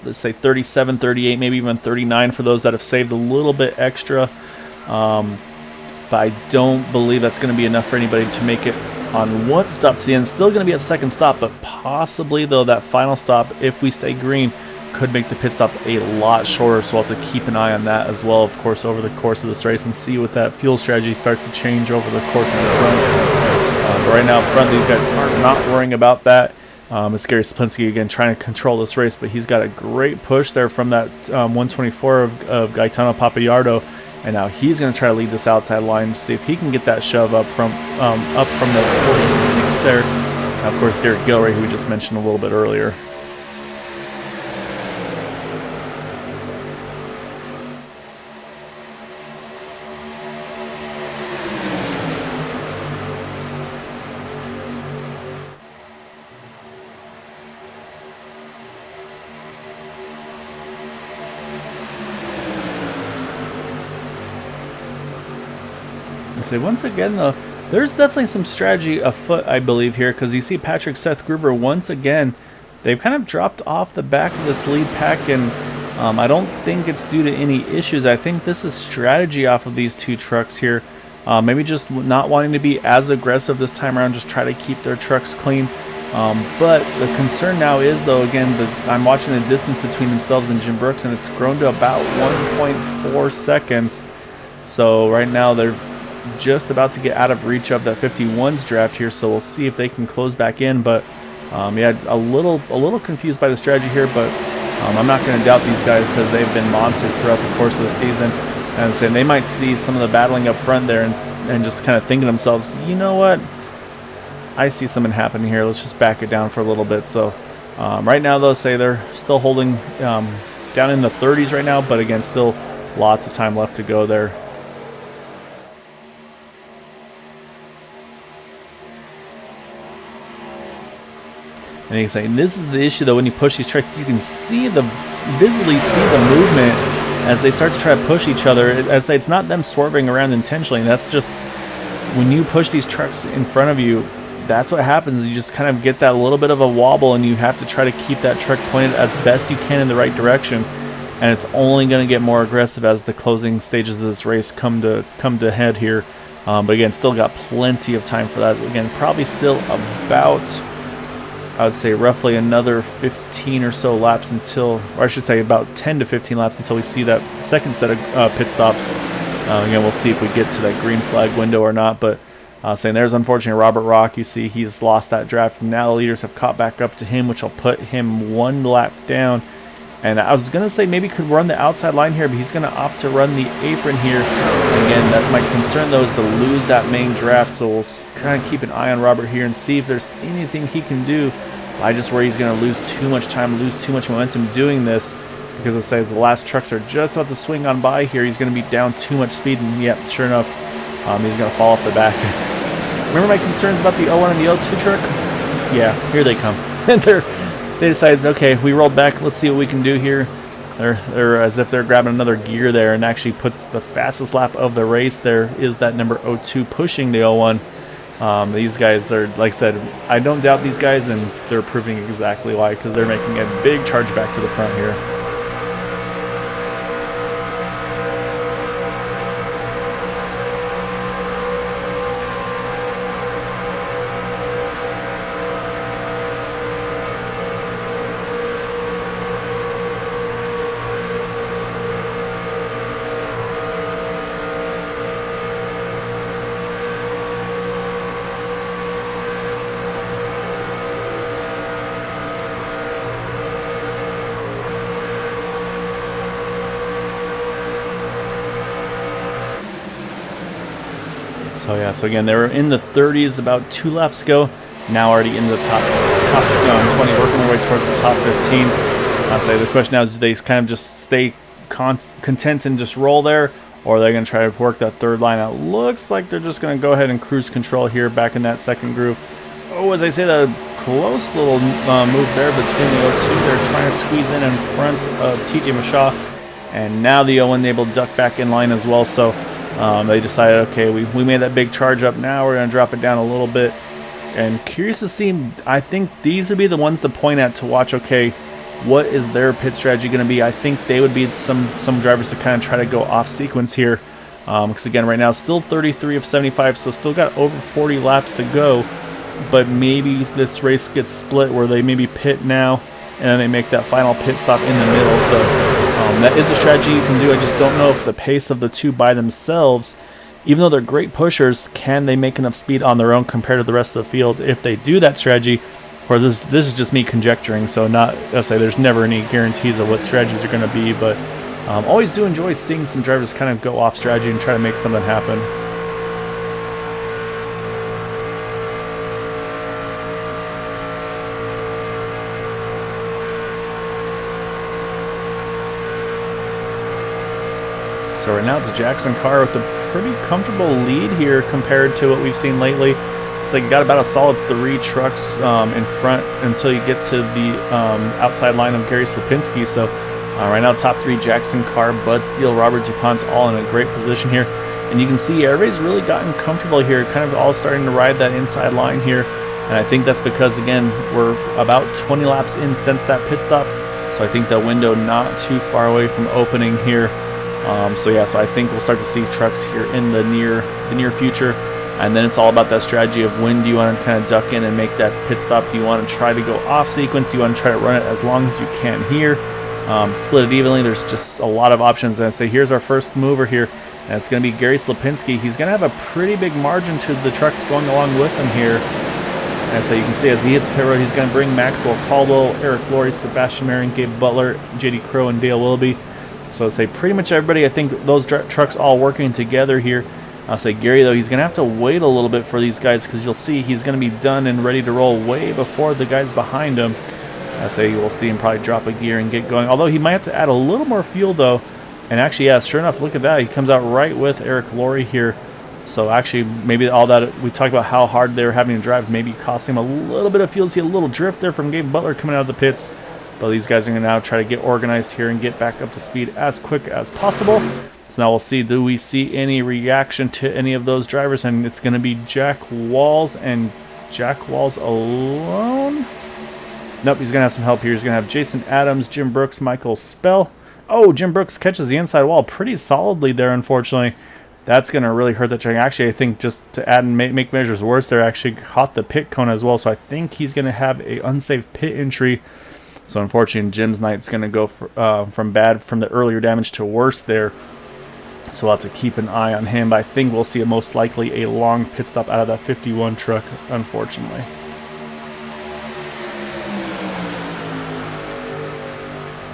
let's say 37, 38, maybe even 39 for those that have saved a little bit extra. But I don't believe that's going to be enough for anybody to make it on one stop to the end. Still going to be at second stop, but possibly though that final stop, if we stay green, could make the pit stop a lot shorter, so we'll have to keep an eye on that as well, of course, over the course of this race, and see what that fuel strategy starts to change over the course of this run. But right now up front, these guys are not worrying about that. It's Gary Sliplinski again trying to control this race, but he's got a great push there from that 124 of Gaetano Papalardo, and now he's going to try to lead this outside line to see if he can get that shove up from the 46 there. And of course, Derek Gilray, who we just mentioned a little bit earlier. So once again, though, there's definitely some strategy afoot, I believe, here, because you see Patrick Seth Groover once again. They've kind of dropped off the back of this lead pack, and I don't think it's due to any issues. I think this is strategy off of these two trucks here. Maybe just not wanting to be as aggressive this time around, just try to keep their trucks clean. But the concern now is, though, again, I'm watching the distance between themselves and Jim Brooks, and it's grown to about 1.4 seconds. So right now they're just about to get out of reach of that 51's draft here, so we'll see if they can close back in. But yeah, a little confused by the strategy here, but I'm not going to doubt these guys because they've been monsters throughout the course of the season. And saying they might see some of the battling up front there and just kind of think to themselves, you know what, I see something happening here, let's just back it down for a little bit. So right now, though, say they're still holding down in the 30s right now, but again, still lots of time left to go there. And he's saying this is the issue, though, when you push these trucks, you can visibly see the movement as they start to try to push each other. I say it's not them swerving around intentionally. That's just when you push these trucks in front of you, that's what happens. You just kind of get that little bit of a wobble, and you have to try to keep that truck pointed as best you can in the right direction. And it's only going to get more aggressive as the closing stages of this race come to head here. But again, still got plenty of time for that. Again, probably still about I would say roughly another 15 or so laps until, or I should say about 10 to 15 laps until we see that second set of pit stops. Again, we'll see if we get to that green flag window or not, but saying there's unfortunately Robert Rock. You see he's lost that draft, and now the leaders have caught back up to him, which will put him 1 lap down. And I was going to say maybe could run the outside line here, but he's going to opt to run the apron here. Again, that my concern, though, is to lose that main draft, so we'll kind of keep an eye on Robert here and see if there's anything he can do. I just worry he's going to lose too much time, lose too much momentum doing this, because it says the last trucks are just about to swing on by here. He's going to be down too much speed, and yep, sure enough, he's going to fall off the back. Remember my concerns about the 01 and the 02 truck? Yeah, here they come. And they decided, okay, we rolled back. Let's see what we can do here. They're as if they're grabbing another gear there, and actually puts the fastest lap of the race. There is that number 02 pushing the 01. These guys are, like I said, I don't doubt these guys, and they're proving exactly why, because they're making a big charge back to the front here. So yeah, so again, they were in the 30s about 2 laps ago. Now already in the top 20, working their way towards the top 15. I'll say the question now is, do they kind of just stay content and just roll there, or are they going to try to work that third line out? Looks like they're just going to go ahead and cruise control here back in that second groove. Oh, as I say, the close little move there between the 02. They're trying to squeeze in front of TJ Mashaw, and now the 01 able to duck back in line as well. So they decided, okay, we made that big charge up. Now we're going to drop it down a little bit. And curious to see, I think these would be the ones to point at to watch, okay, what is their pit strategy going to be? I think they would be some drivers to kind of try to go off sequence here. Because again, right now, still 33 of 75, so still got over 40 laps to go. But maybe this race gets split where they maybe pit now, and then they make that final pit stop in the middle. So that is a strategy you can do. I just don't know if the pace of the two by themselves, even though they're great pushers, can they make enough speed on their own compared to the rest of the field if they do that strategy? Or this is just me conjecturing, so I'll say there's never any guarantees of what strategies are going to be, but always do enjoy seeing some drivers kind of go off strategy and try to make something happen. So right now it's a Jackson car with a pretty comfortable lead here compared to what we've seen lately. It's like you got about a solid 3 trucks in front until you get to the outside line of Gary Slipinski. So right now top 3 Jackson car, Bud Steele, Robert DuPont, all in a great position here. And you can see everybody's really gotten comfortable here, kind of all starting to ride that inside line here. And I think that's because, again, we're about 20 laps in since that pit stop. So I think the window not too far away from opening here. So yeah, so I think we'll start to see trucks here in the near future, and then it's all about that strategy of when do you want to kind of duck in and make that pit stop. Do you want to try to go off sequence? Do you want to try to run it as long as you can here? Split it evenly. There's just a lot of options. And I say here's our first mover here, and it's going to be Gary Slipinski. He's going to have a pretty big margin to the trucks going along with him here. And so you can see as he hits the pit road, he's going to bring Maxwell Caldwell, Eric Laurie, Sebastian Marin, Gabe Butler, JD Crow, and Dale Willoughby. So I'd say pretty much everybody, I think those trucks all working together here. I'll say Gary, though, he's going to have to wait a little bit for these guys, because you'll see he's going to be done and ready to roll way before the guys behind him. I say we'll see him probably drop a gear and get going. Although he might have to add a little more fuel, though. And actually, yeah, sure enough, look at that. He comes out right with Eric Laurie here. So actually, maybe all that, we talked about how hard they were having to drive, maybe cost him a little bit of fuel. See a little drift there from Gabe Butler coming out of the pits. But these guys are going to now try to get organized here and get back up to speed as quick as possible. So now we'll see, do we see any reaction to any of those drivers? And it's going to be Jack Walls, and Jack Walls alone? Nope, he's going to have some help here. He's going to have Jason Adams, Jim Brooks, Michael Spell. Oh, Jim Brooks catches the inside wall pretty solidly there, unfortunately. That's going to really hurt the track. Actually, I think just to add and make measures worse, they're actually caught the pit cone as well. So I think he's going to have a unsafe pit entry. So unfortunately, Jim's night's going to go from the earlier damage to worse there. So we'll have to keep an eye on him. But I think we'll see most likely a long pit stop out of that 51 truck, unfortunately.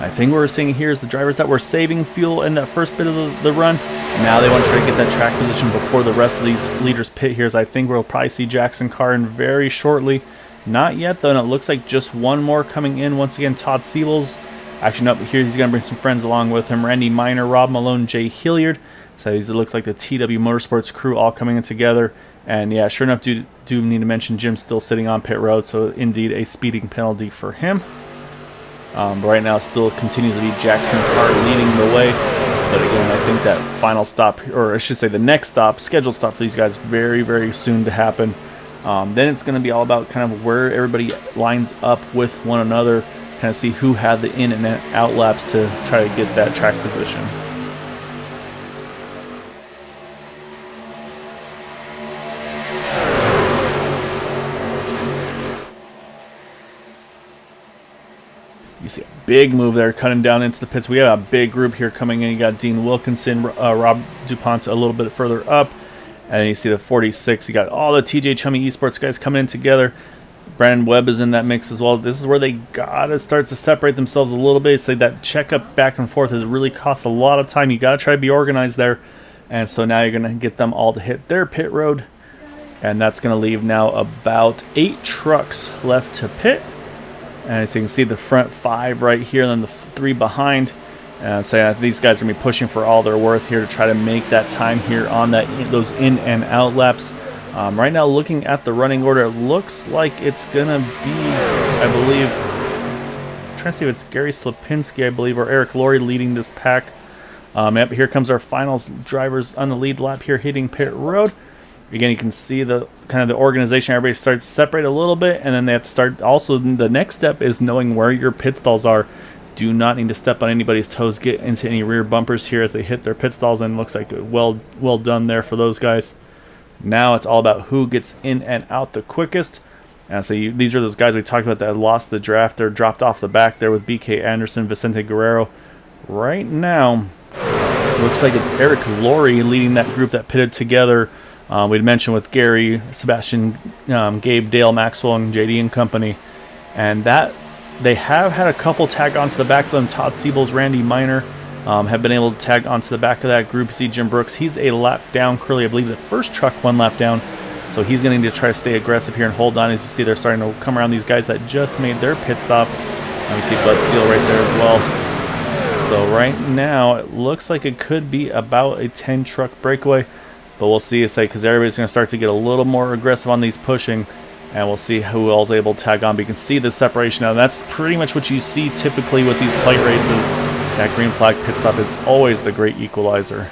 I think what we're seeing here is the drivers that were saving fuel in that first bit of the run. Now they want to try to get that track position before the rest of these leaders pit here. So I think we'll probably see Jackson Carr in very shortly. Not yet, though, and it looks like just one more coming in. Once again, Todd Siebels. Actually, up here, he's going to bring some friends along with him. Randy Miner, Rob Malone, Jay Hilliard. So it looks like the TW Motorsports crew all coming in together. And yeah, sure enough, do need to mention Jim's still sitting on pit road. So indeed, a speeding penalty for him. But right now, still continues to be Jackson Carr leading the way. But again, I think that final stop, or I should say the next stop, scheduled stop for these guys, very, very soon to happen. Then it's going to be all about kind of where everybody lines up with one another, kind of see who had the in and out laps to try to get that track position. You see a big move there, cutting down into the pits. We have a big group here coming in. You got Dean Wilkinson, Rob DuPont a little bit further up. And then you see the 46. You got all the TJ Chummy Esports guys coming in together. Brandon Webb is in that mix as well. This is where they got to start to separate themselves a little bit. It's like that checkup back and forth has really cost a lot of time. You got to try to be organized there. And so now you're going to get them all to hit their pit road. And that's going to leave now about 8 trucks left to pit. And so you can see the front 5 right here, and then the 3 behind. And so these guys are going to be pushing for all they're worth here to try to make that time here on those in and out laps. Right now, looking at the running order, it looks like it's going to be, I believe, I'm trying to see if it's Gary Slapinski, I believe, or Eric Laurie leading this pack. Yep, here comes our finals drivers on the lead lap here hitting pit road. Again, you can see the kind of the organization. Everybody starts to separate a little bit, and then they have to start. Also, the next step is knowing where your pit stalls are. Do not need to step on anybody's toes, get into any rear bumpers here as they hit their pit stalls, and looks like well done there for those guys. Now it's all about who gets in and out the quickest. And so these are those guys we talked about that lost the draft. They're dropped off the back there with BK Anderson, Vicente Guerrero. Right now, looks like it's Eric Laurie leading that group that pitted together. We'd mentioned with Gary, Sebastian, Gabe, Dale Maxwell, and JD and company. And that they have had a couple tag onto the back of them. Todd Siebels, Randy Miner have been able to tag onto the back of that group. You see Jim Brooks, he's a lap down currently. I believe the first truck 1 lap down. So he's going to need to try to stay aggressive here and hold on. As you see, they're starting to come around these guys that just made their pit stop. And we see Bud Steele right there as well. So right now, it looks like it could be about a 10 truck breakaway. But we'll see, because everybody's going to start to get a little more aggressive on these pushing, and we'll see who else is able to tag on. But you can see the separation now. And that's pretty much what you see typically with these plate races. That green flag pit stop is always the great equalizer.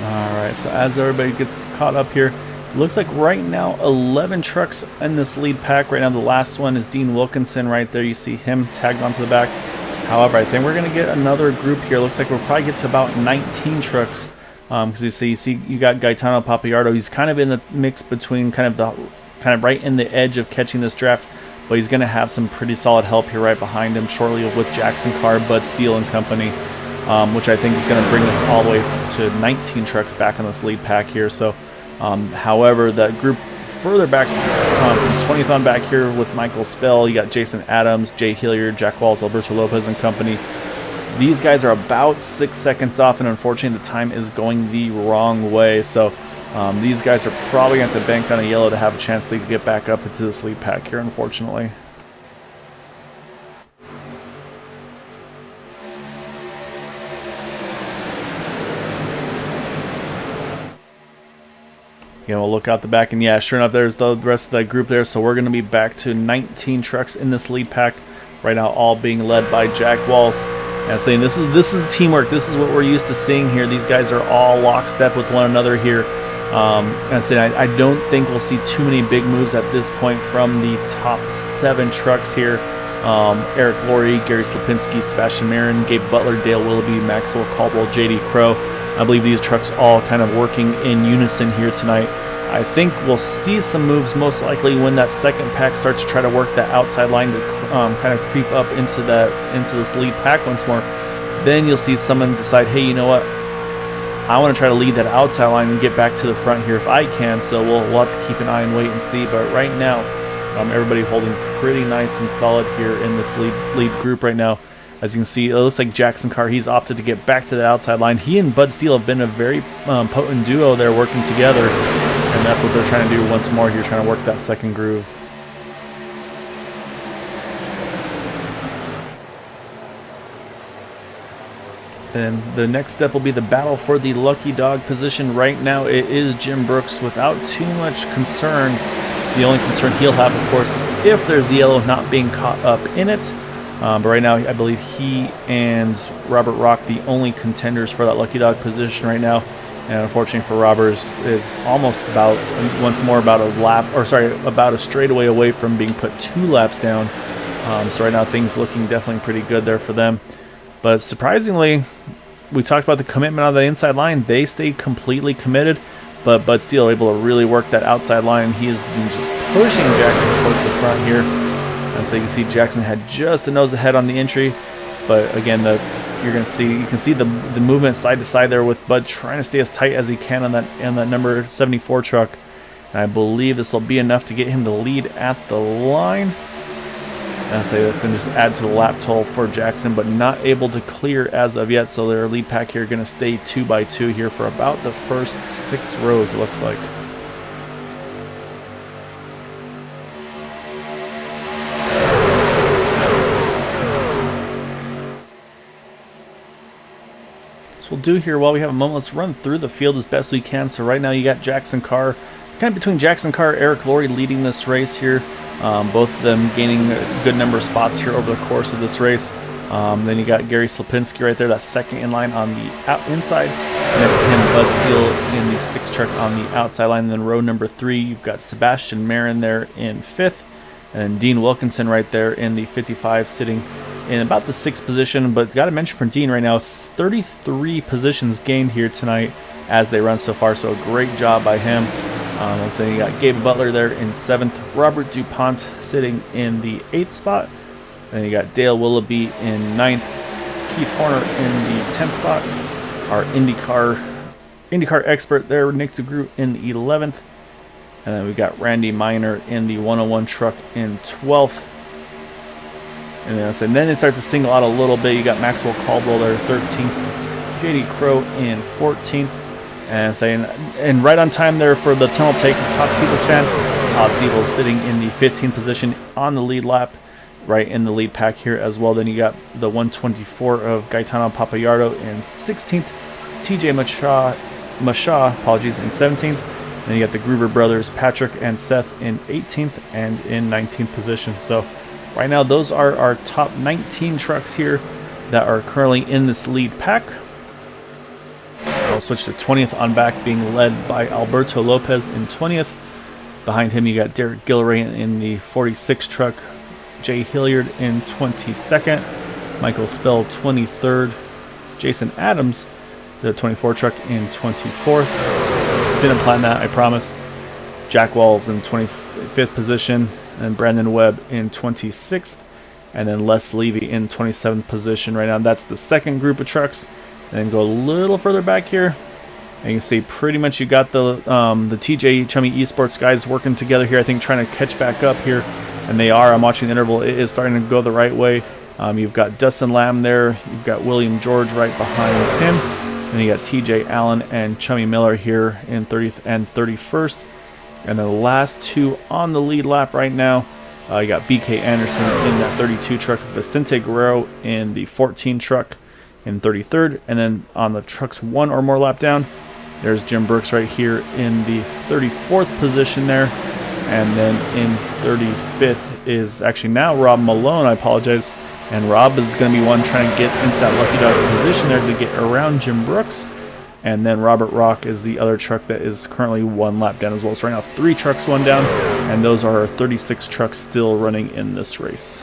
Alright, so as everybody gets caught up here, looks like right now 11 trucks in this lead pack. Right now the last one is Dean Wilkinson right there. You see him tagged onto the back. However, I think we're going to get another group here. Looks like we'll probably get to about 19 trucks. Because you see you got Gaetano Papayardo. He's kind of in the mix between kind of right in the edge of catching this draft. But he's going to have some pretty solid help here right behind him shortly with Jackson Carr, Bud Steele and company. Which I think is going to bring us all the way to 19 trucks back on this lead pack here. So, however, that group further back, from 20th on back here with Michael Spell, you got Jason Adams, Jay Hilliard, Jack Walls, Alberto Lopez and company. These guys are about 6 seconds off, and unfortunately the time is going the wrong way. So these guys are probably going to have to bank on a yellow to have a chance to get back up into this lead pack here, unfortunately. We'll look out the back, and yeah, sure enough, there's the rest of that group there. So we're going to be back to 19 trucks in this lead pack right now, all being led by Jack Walls. And saying this is teamwork. This is what we're used to seeing here. These guys are all lockstep with one another here. And saying I don't think we'll see too many big moves at this point from the top 7 trucks here. Eric Laurie, Gary Slipinski, Sebastian Marin, Gabe Butler, Dale Willoughby, Maxwell Caldwell, JD Crow. I believe these trucks all kind of working in unison here tonight. I think we'll see some moves most likely when that second pack starts to try to work that outside line to kind of creep up into this lead pack once more. Then you'll see someone decide, hey, you know what? I want to try to lead that outside line and get back to the front here if I can. So we'll have to keep an eye and wait and see. But right now, everybody holding pretty nice and solid here in this lead group right now. As you can see, it looks like Jackson Carr, he's opted to get back to the outside line. He and Bud Steele have been a very potent duo there working together. And that's what they're trying to do once more here, trying to work that second groove. And the next step will be the battle for the lucky dog position. Right now it is Jim Brooks without too much concern. The only concern he'll have, of course, is if there's the yellow not being caught up in it. But right now I believe he and Robert Rock the only contenders for that lucky dog position right now. And unfortunately for Roberts, is almost about a straightaway away from being put 2 laps down. So right now things looking definitely pretty good there for them. But surprisingly, we talked about the commitment on the inside line. They stayed completely committed, but Bud Steele able to really work that outside line. He has been just pushing Jackson towards the front here. And so you can see Jackson had just a nose ahead on the entry, but again, you can see the movement side to side there with Bud trying to stay as tight as he can on that number 74 truck. And I believe this will be enough to get him to lead at the line. And I say that's going to just add to the lap total for Jackson, but not able to clear as of yet. So their lead pack here going to stay 2 by 2 here for about the first 6 rows, it looks like. We'll do here while we have a moment. Let's run through the field as best we can. So right now you got Jackson Carr, kind of between Jackson Carr, Eric Laurie leading this race here. Both of them gaining a good number of spots here over the course of this race. Then you got Gary Slipinski right there, that second in line on the inside. Next to him, Bud Steele in the 6 truck on the outside line. And then row number 3, you've got Sebastian Marin there in 5th. And Dean Wilkinson right there in the 55 sitting in about the 6th position. But got to mention for Dean right now, 33 positions gained here tonight as they run so far. So a great job by him. So you got Gabe Butler there in 7th. Robert DuPont sitting in the 8th spot. Then you got Dale Willoughby in 9th. Keith Horner in the 10th spot. Our IndyCar expert there, Nick DeGroot in the 11th. And then we got Randy Miner in the 101 truck in 12th. And then it starts to single out a little bit. You got Maxwell Caldwell there, 13th. JD Crow in 14th. And right on time there for the tunnel take, Todd Siebel's fan. Todd Siebel sitting in the 15th position on the lead lap, right in the lead pack here as well. Then you got the 124 of Gaetano Papayardo in 16th. TJ Mashaw, in 17th. Then you got the Gruber brothers, Patrick and Seth in 18th and in 19th position. So right now those are our top 19 trucks here that are currently in this lead pack. I'll switch to 20th on back, being led by Alberto Lopez in 20th. Behind him, you got Derek Gilleray in the 46 truck, Jay Hilliard in 22nd, Michael Spell 23rd, Jason Adams, the 24 truck in 24th. Didn't plan that, I promise. Jack Walls in 25th position, and Brandon Webb in 26th, and then Les Levy in 27th position right now. That's the second group of trucks. And then go a little further back here, and you can see pretty much you got the TJ Chummy Esports guys working together here, I think trying to catch back up here, and they are. I'm watching the interval. It is starting to go the right way. You've got Dustin Lamb there. You've got William George right behind him. And you got TJ Allen and Chummy Miller here in 30th and 31st. And then the last 2 on the lead lap right now, you got BK Anderson in that 32 truck, Vicente Guerrero in the 14 truck in 33rd, and then on the trucks 1 or more lap down, there's Jim Brooks right here in the 34th position there, and then in 35th is actually now Rob Malone, I apologize, And Rob is going to be one trying to get into that lucky dog position there to get around Jim Brooks. And then Robert Rock is the other truck that is currently 1 lap down as well. So right now 3 trucks, 1 down, and those are 36 trucks still running in this race.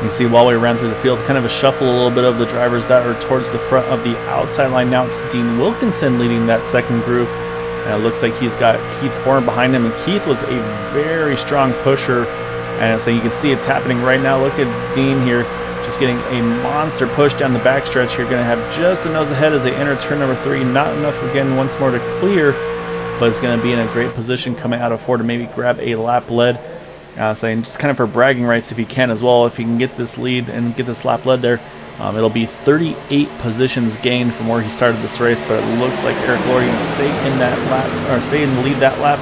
You see while we ran through the field, kind of a shuffle a little bit of the drivers that are towards the front of the outside line. Now it's Dean Wilkinson leading that second group. And it looks like he's got Keith Horn behind him. And Keith was a very strong pusher. And so you can see it's happening right now. Look at Dean here, just getting a monster push down the backstretch here. Going to have just a nose ahead as they enter turn number 3. Not enough again once more to clear, but it's going to be in a great position coming out of 4 to maybe grab a lap lead. Saying just kind of for bragging rights if he can as well. If he can get this lead and get this lap lead there, it'll be 38 positions gained from where he started this race. But it looks like Eric Laurie going to stay in that lap, or stay in the lead that lap.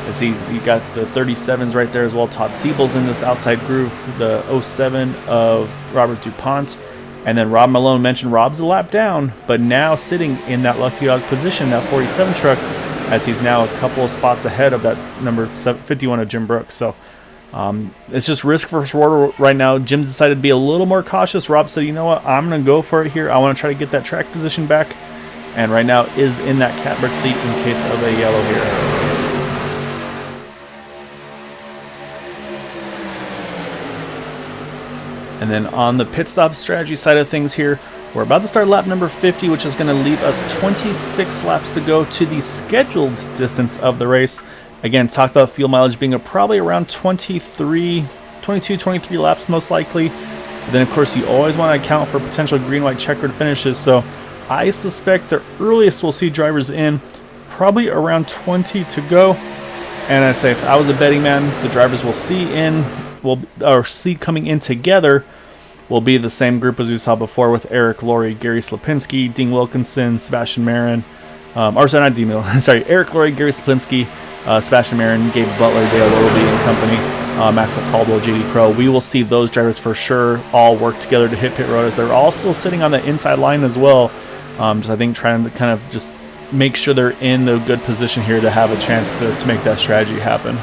As you got the 37s right there as well. Todd Siebel's in this outside groove, the 07 of Robert DuPont. And then Rob Malone mentioned Rob's a lap down, but now sitting in that lucky dog position, that 47 truck, as he's now a couple of spots ahead of that number 51 of Jim Brooks. So it's just risk versus reward right now. Jim decided to be a little more cautious. Rob said, you know what, I'm going to go for it here. I want to try to get that track position back. And right now is in that catbird seat in case of a yellow here. And then on the pit stop strategy side of things here, we're about to start lap number 50, which is going to leave us 26 laps to go to the scheduled distance of the race. Again, talk about fuel mileage being probably around 22, 23 laps most likely. But then, of course, you always want to account for potential green-white checkered finishes. So I suspect the earliest we'll see drivers in probably around 20 to go. And I say if I was a betting man, the drivers we'll see coming in together will be the same group as we saw before with Eric Laurie, Gary Slapinski, Dean Wilkinson, Sebastian Marin. Eric Laurie, Gary Slapinski, Sebastian Marin, Gabe Butler, Dale Willoughby and company, Maxwell Caldwell, JD Crow. We will see those drivers for sure all work together to hit pit road as they're all still sitting on the inside line as well. Just I think trying to kind of just make sure they're in the good position here to have a chance to make that strategy happen.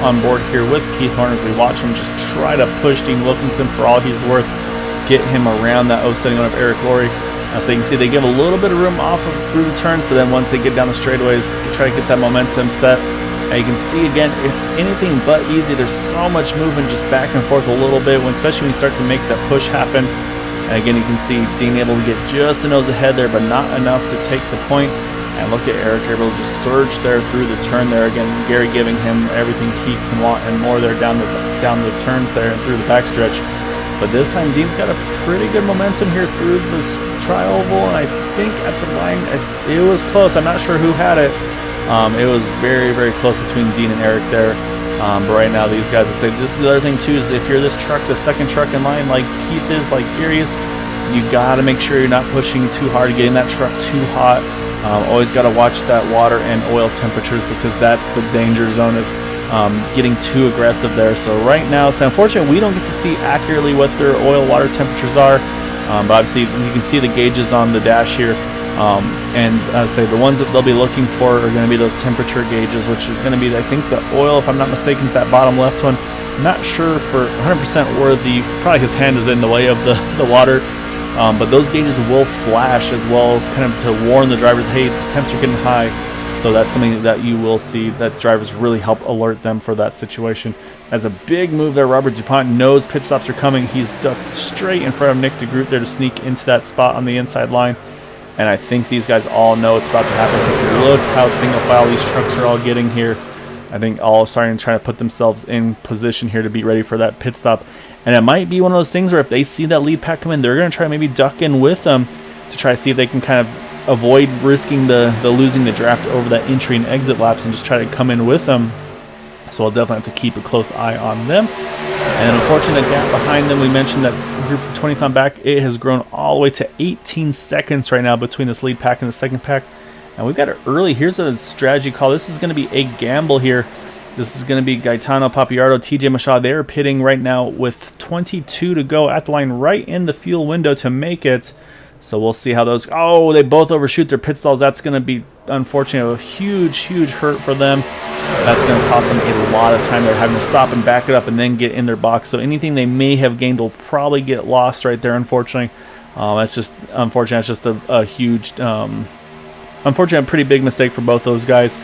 On board here with Keith Horn as we watch him just try to push Dean Wilkinson for all he's worth, get him around that 071 of Eric Laurie. So you can see they give a little bit of room off of through the turns, but then once they get down the straightaways, try to get that momentum set. And you can see again, it's anything but easy. There's so much movement just back and forth a little bit, especially when you start to make that push happen. And again, you can see Dean able to get just a nose ahead there, but not enough to take the point. And look at Eric able to just surge there through the turn there. Again, Gary giving him everything he can want and more there down the turns there and through the backstretch. But this time, Dean's got a pretty good momentum here through this tri-oval, and I think at the line, it was close. I'm not sure who had it. It was very, very close between Dean and Eric there. But right now, these guys, I say, this is the other thing too, is if you're this truck, the second truck in line, like Keith is, like Gary is, you got to make sure you're not pushing too hard, getting that truck too hot. Always got to watch that water and oil temperatures because that's the danger zone, is getting too aggressive there. So right now, so unfortunately, we don't get to see accurately what their oil water temperatures are. But obviously, you can see the gauges on the dash here. And I say the ones that they'll be looking for are going to be those temperature gauges, which is going to be, I think, the oil, if I'm not mistaken, is that bottom left one. I'm not sure for 100% where probably his hand is in the way of the water. But those gauges will flash as well, kind of to warn the drivers, hey, the temps are getting high. So that's something that you will see that drivers really help alert them for that situation. As a big move there, Robert DuPont knows pit stops are coming. He's ducked straight in front of Nick DeGroot there to sneak into that spot on the inside line. And I think these guys all know it's about to happen because look how single file these trucks are all getting here. I think all starting to try to put themselves in position here to be ready for that pit stop. And it might be one of those things where if they see that lead pack come in, they're going to try to maybe duck in with them to try to see if they can kind of avoid risking the losing the draft over that entry and exit laps and just try to come in with them. So I'll definitely have to keep a close eye on them. And unfortunately, the gap behind them, we mentioned that group from 20th on back, it has grown all the way to 18 seconds right now between this lead pack and the second pack. And we've got it early. Here's a strategy call. This is going to be a gamble here. This is going to be Gaetano Papiardo, TJ Machado. They're pitting right now with 22 to go at the line, right in the fuel window to make it. So we'll see how those... Oh, they both overshoot their pit stalls. That's going to be, unfortunately, a huge, huge hurt for them. That's going to cost them a lot of time. They're having to stop and back it up and then get in their box. So anything they may have gained will probably get lost right there, unfortunately. That's just unfortunate. It's just a huge... unfortunately, a pretty big mistake for both those guys.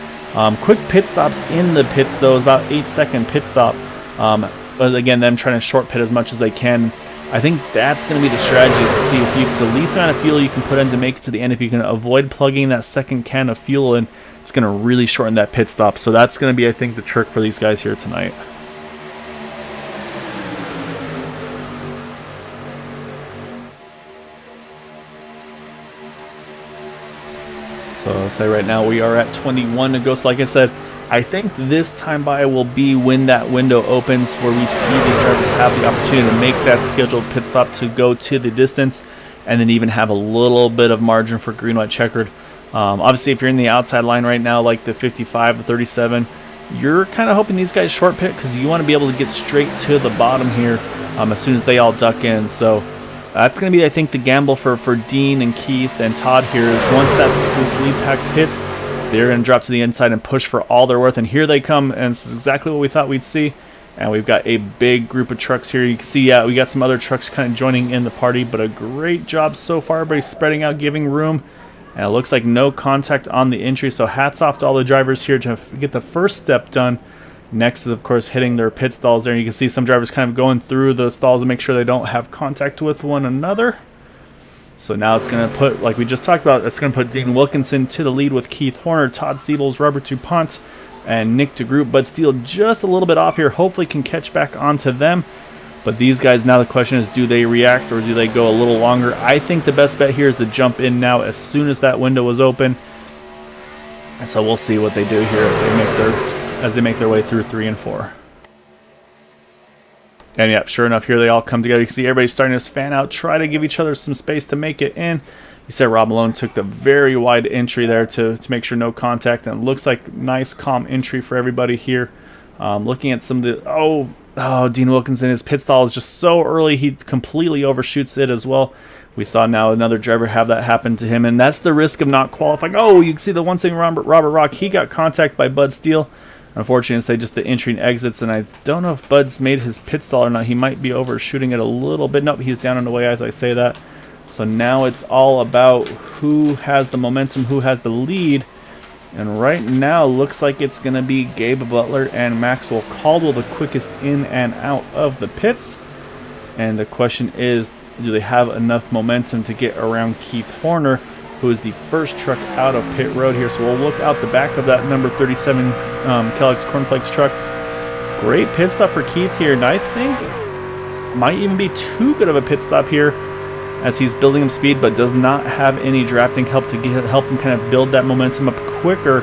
Quick pit stops in the pits, though. It's about 8-second pit stop. But again, them trying to short pit as much as they can. I think that's going to be the strategy, is to see if you the least amount of fuel you can put in to make it to the end. If you can avoid plugging that second can of fuel in, it's going to really shorten that pit stop. So that's going to be, I think, the trick for these guys here tonight. So I'll say right now we are at 21 to go. So like I said, I think this time by will be when that window opens, where we see the drivers have the opportunity to make that scheduled pit stop to go to the distance, and then even have a little bit of margin for green, white, checkered. Obviously, if you're in the outside line right now, like the 55, the 37, you're kind of hoping these guys short pit, because you want to be able to get straight to the bottom here as soon as they all duck in. So that's going to be, I think, the gamble for Dean and Keith and Todd here, is once this lead pack pits, they're going to drop to the inside and push for all they're worth. And here they come, and this is exactly what we thought we'd see. And we've got a big group of trucks here. You can see, yeah, we got some other trucks kind of joining in the party, but a great job so far. Everybody's spreading out, giving room. And it looks like no contact on the entry, so hats off to all the drivers here to get the first step done. Next is, of course, hitting their pit stalls there. You can see some drivers kind of going through the stalls to make sure they don't have contact with one another. So now it's going to put, like we just talked about, it's going to put Dean Wilkinson to the lead with Keith Horner, Todd Siebels, Robert DuPont, and Nick DeGroot. Bud Steele just a little bit off here. Hopefully can catch back onto them. But these guys, now the question is, do they react or do they go a little longer? I think the best bet here is to jump in now as soon as that window is open. And so we'll see what they do here as they make their way through 3 and 4. And yeah, sure enough, here they all come together. You can see everybody starting to fan out, try to give each other some space to make it in. You said Rob Malone took the very wide entry there to make sure no contact, and it looks like nice, calm entry for everybody here. Looking at some of the... Dean Wilkinson, his pit stall is just so early, he completely overshoots it as well. We saw now another driver have that happen to him, and that's the risk of not qualifying. Oh, you can see the one thing, Robert Rock, he got contact by Bud Steele. Unfortunately, it's just the entry and exits, and I don't know if Bud's made his pit stall or not. He might be overshooting it a little bit. Nope, he's down and away as I say that. So now it's all about who has the momentum, who has the lead. And right now, looks like it's going to be Gabe Butler and Maxwell Caldwell, the quickest in and out of the pits. And the question is, do they have enough momentum to get around Keith Horner, who is the first truck out of pit road here? So we'll look out the back of that number 37 Kellogg's Cornflakes truck. Great pit stop for Keith here, and I think might even be too good of a pit stop here, as he's building him speed, but does not have any drafting help to help him kind of build that momentum up quicker,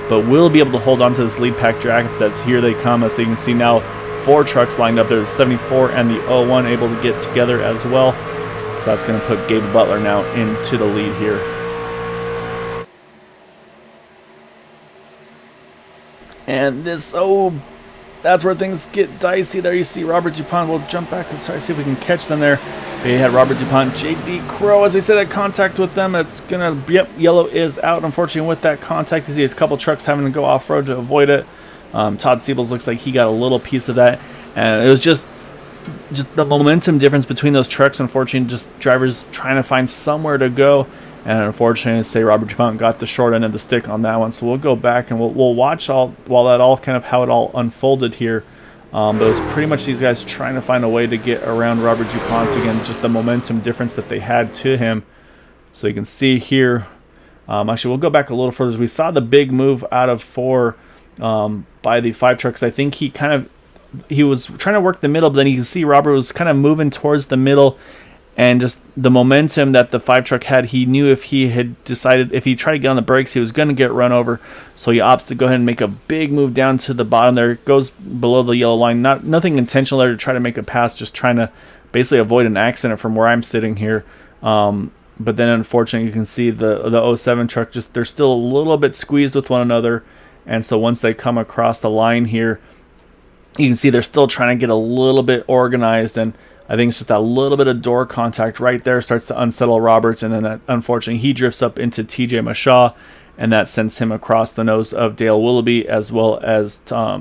but will be able to hold on to this lead pack drag. That's here they come. As you can see now, 4 trucks lined up there, the 74 and the 01 able to get together as well. So that's going to put Gabe Butler now into the lead here. And this, that's where things get dicey there. You see Robert DuPont. We'll jump back and try to see if we can catch them there. They had Robert DuPont, J.D. Crow, as they said, that contact with them. It's going to, yep, yellow is out. Unfortunately, with that contact, you see a couple trucks having to go off-road to avoid it. Todd Siebels looks like he got a little piece of that. And it was just the momentum difference between those trucks. Unfortunately, just drivers trying to find somewhere to go. And unfortunately, say Robert DuPont got the short end of the stick on that one. So we'll go back and we'll watch how it all unfolded here. But it was pretty much these guys trying to find a way to get around Robert DuPont. Again, just the momentum difference that they had to him. So you can see here. Actually, we'll go back a little further. We saw the big move out of 4 by the 5 trucks. I think he was trying to work the middle, but then you can see Robert was kind of moving towards the middle. And just the momentum that the 5 truck had, he knew if he tried to get on the brakes, he was going to get run over. So he opts to go ahead and make a big move down to the bottom there. It goes below the yellow line. Nothing intentional there to try to make a pass, just trying to basically avoid an accident from where I'm sitting here. but then unfortunately you can see the 07 truck, just they're still a little bit squeezed with one another. And so once they come across the line here, you can see they're still trying to get a little bit organized, and I think it's just a little bit of door contact right there starts to unsettle Roberts, and then unfortunately he drifts up into TJ Mashaw, and that sends him across the nose of Dale Willoughby, as well as I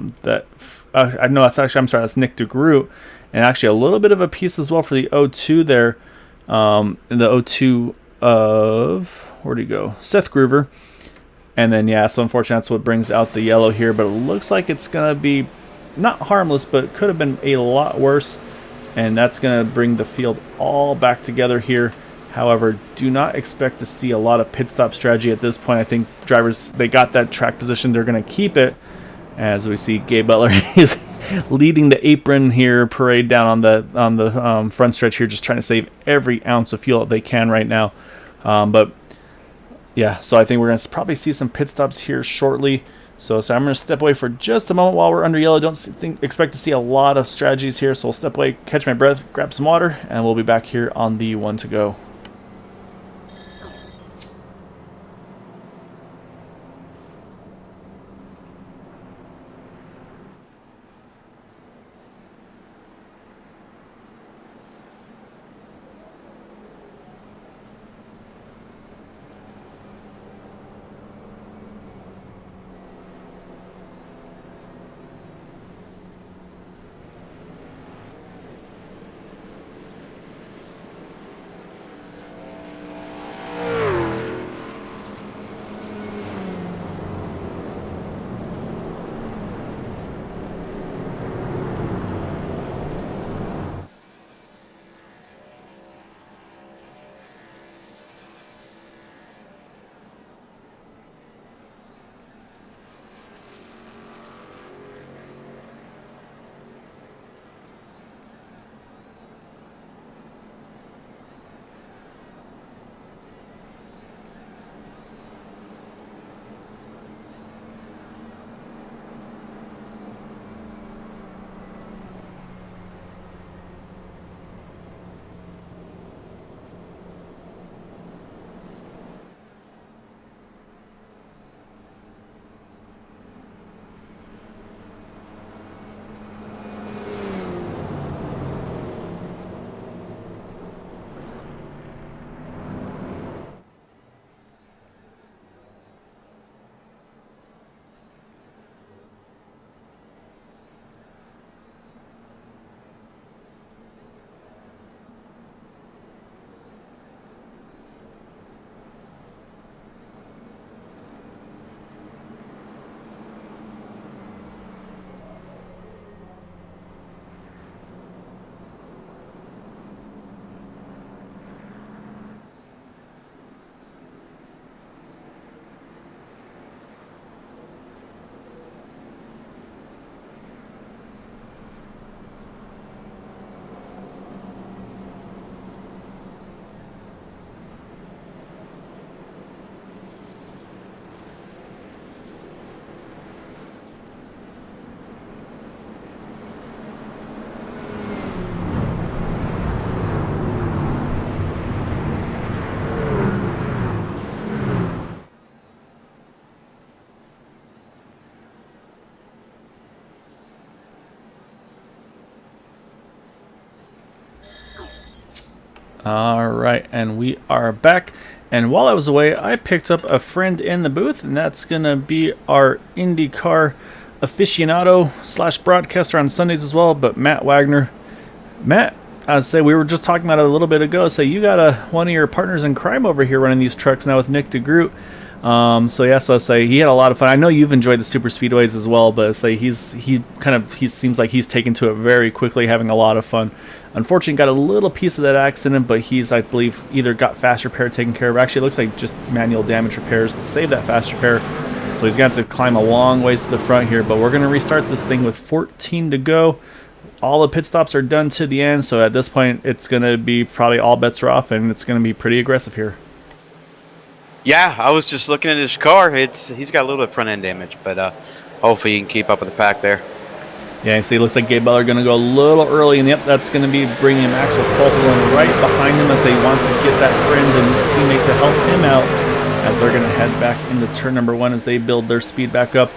know that's Nick DeGroot, and actually a little bit of a piece as well for the 02 there, in the 02 of, where'd he go? Seth Groover. And then, yeah, so unfortunately that's what brings out the yellow here, but it looks like it's going to be not harmless, but could have been a lot worse. And that's going to bring the field all back together here. However, do not expect to see a lot of pit stop strategy at this point. I think drivers, they got that track position. They're going to keep it. As we see Gabe Butler is leading the apron here parade down on the front stretch here, just trying to save every ounce of fuel that they can right now. But yeah, so I think we're going to probably see some pit stops here shortly. So I'm going to step away for just a moment while we're under yellow. Don't expect to see a lot of strategies here. So we'll step away, catch my breath, grab some water, and we'll be back here on the one to go. All right, and we are back. And while I was away, I picked up a friend in the booth, and that's going to be our IndyCar aficionado slash broadcaster on Sundays as well, but Matt Wagner. Matt, I say we were just talking about it a little bit ago. Say you got one of your partners in crime over here running these trucks now with Nick DeGroot. So yes, I'll say he had a lot of fun. I know you've enjoyed the super speedways as well, but say he seems like he's taken to it very quickly, having a lot of fun. Unfortunately, got a little piece of that accident, but he's, I believe, either got fast repair taken care of. Actually, it looks like just manual damage repairs to save that fast repair. So he's got to climb a long ways to the front here, but we're going to restart this thing with 14 to go. All the pit stops are done to the end, so at this point, it's going to be probably all bets are off, and it's going to be pretty aggressive here. Yeah, I was just looking at his car. He's got a little bit of front end damage, but hopefully he can keep up with the pack there. Yeah, you see, it looks like Gabe Butler going to go a little early, and yep, that's going to be bringing Maxwell Coulthard right behind him as he wants to get that friend and teammate to help him out as they're going to head back into turn number 1 as they build their speed back up.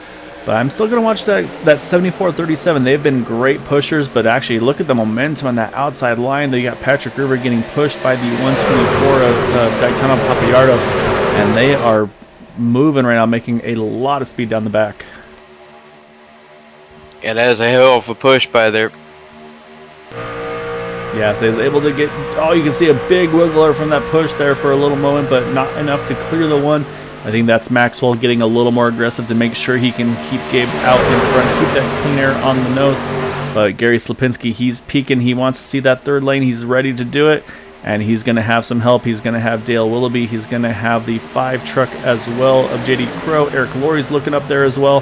But I'm still going to watch that 74-37. They've been great pushers, but actually look at the momentum on that outside line. They got Patrick River getting pushed by the 124 of Daytona Papayardo, and they are moving right now, making a lot of speed down the back. Yeah, that is a hell of a push by there. Yeah, so he was able to get, you can see a big wiggler from that push there for a little moment, but not enough to clear the one. I think that's Maxwell getting a little more aggressive to make sure he can keep Gabe out in front, keep that clean air on the nose. But Gary Slipinski, he's peeking. He wants to see that third lane. He's ready to do it, and he's going to have some help. He's going to have Dale Willoughby. He's going to have the 5 truck as well of JD Crow. Eric Laurie's looking up there as well.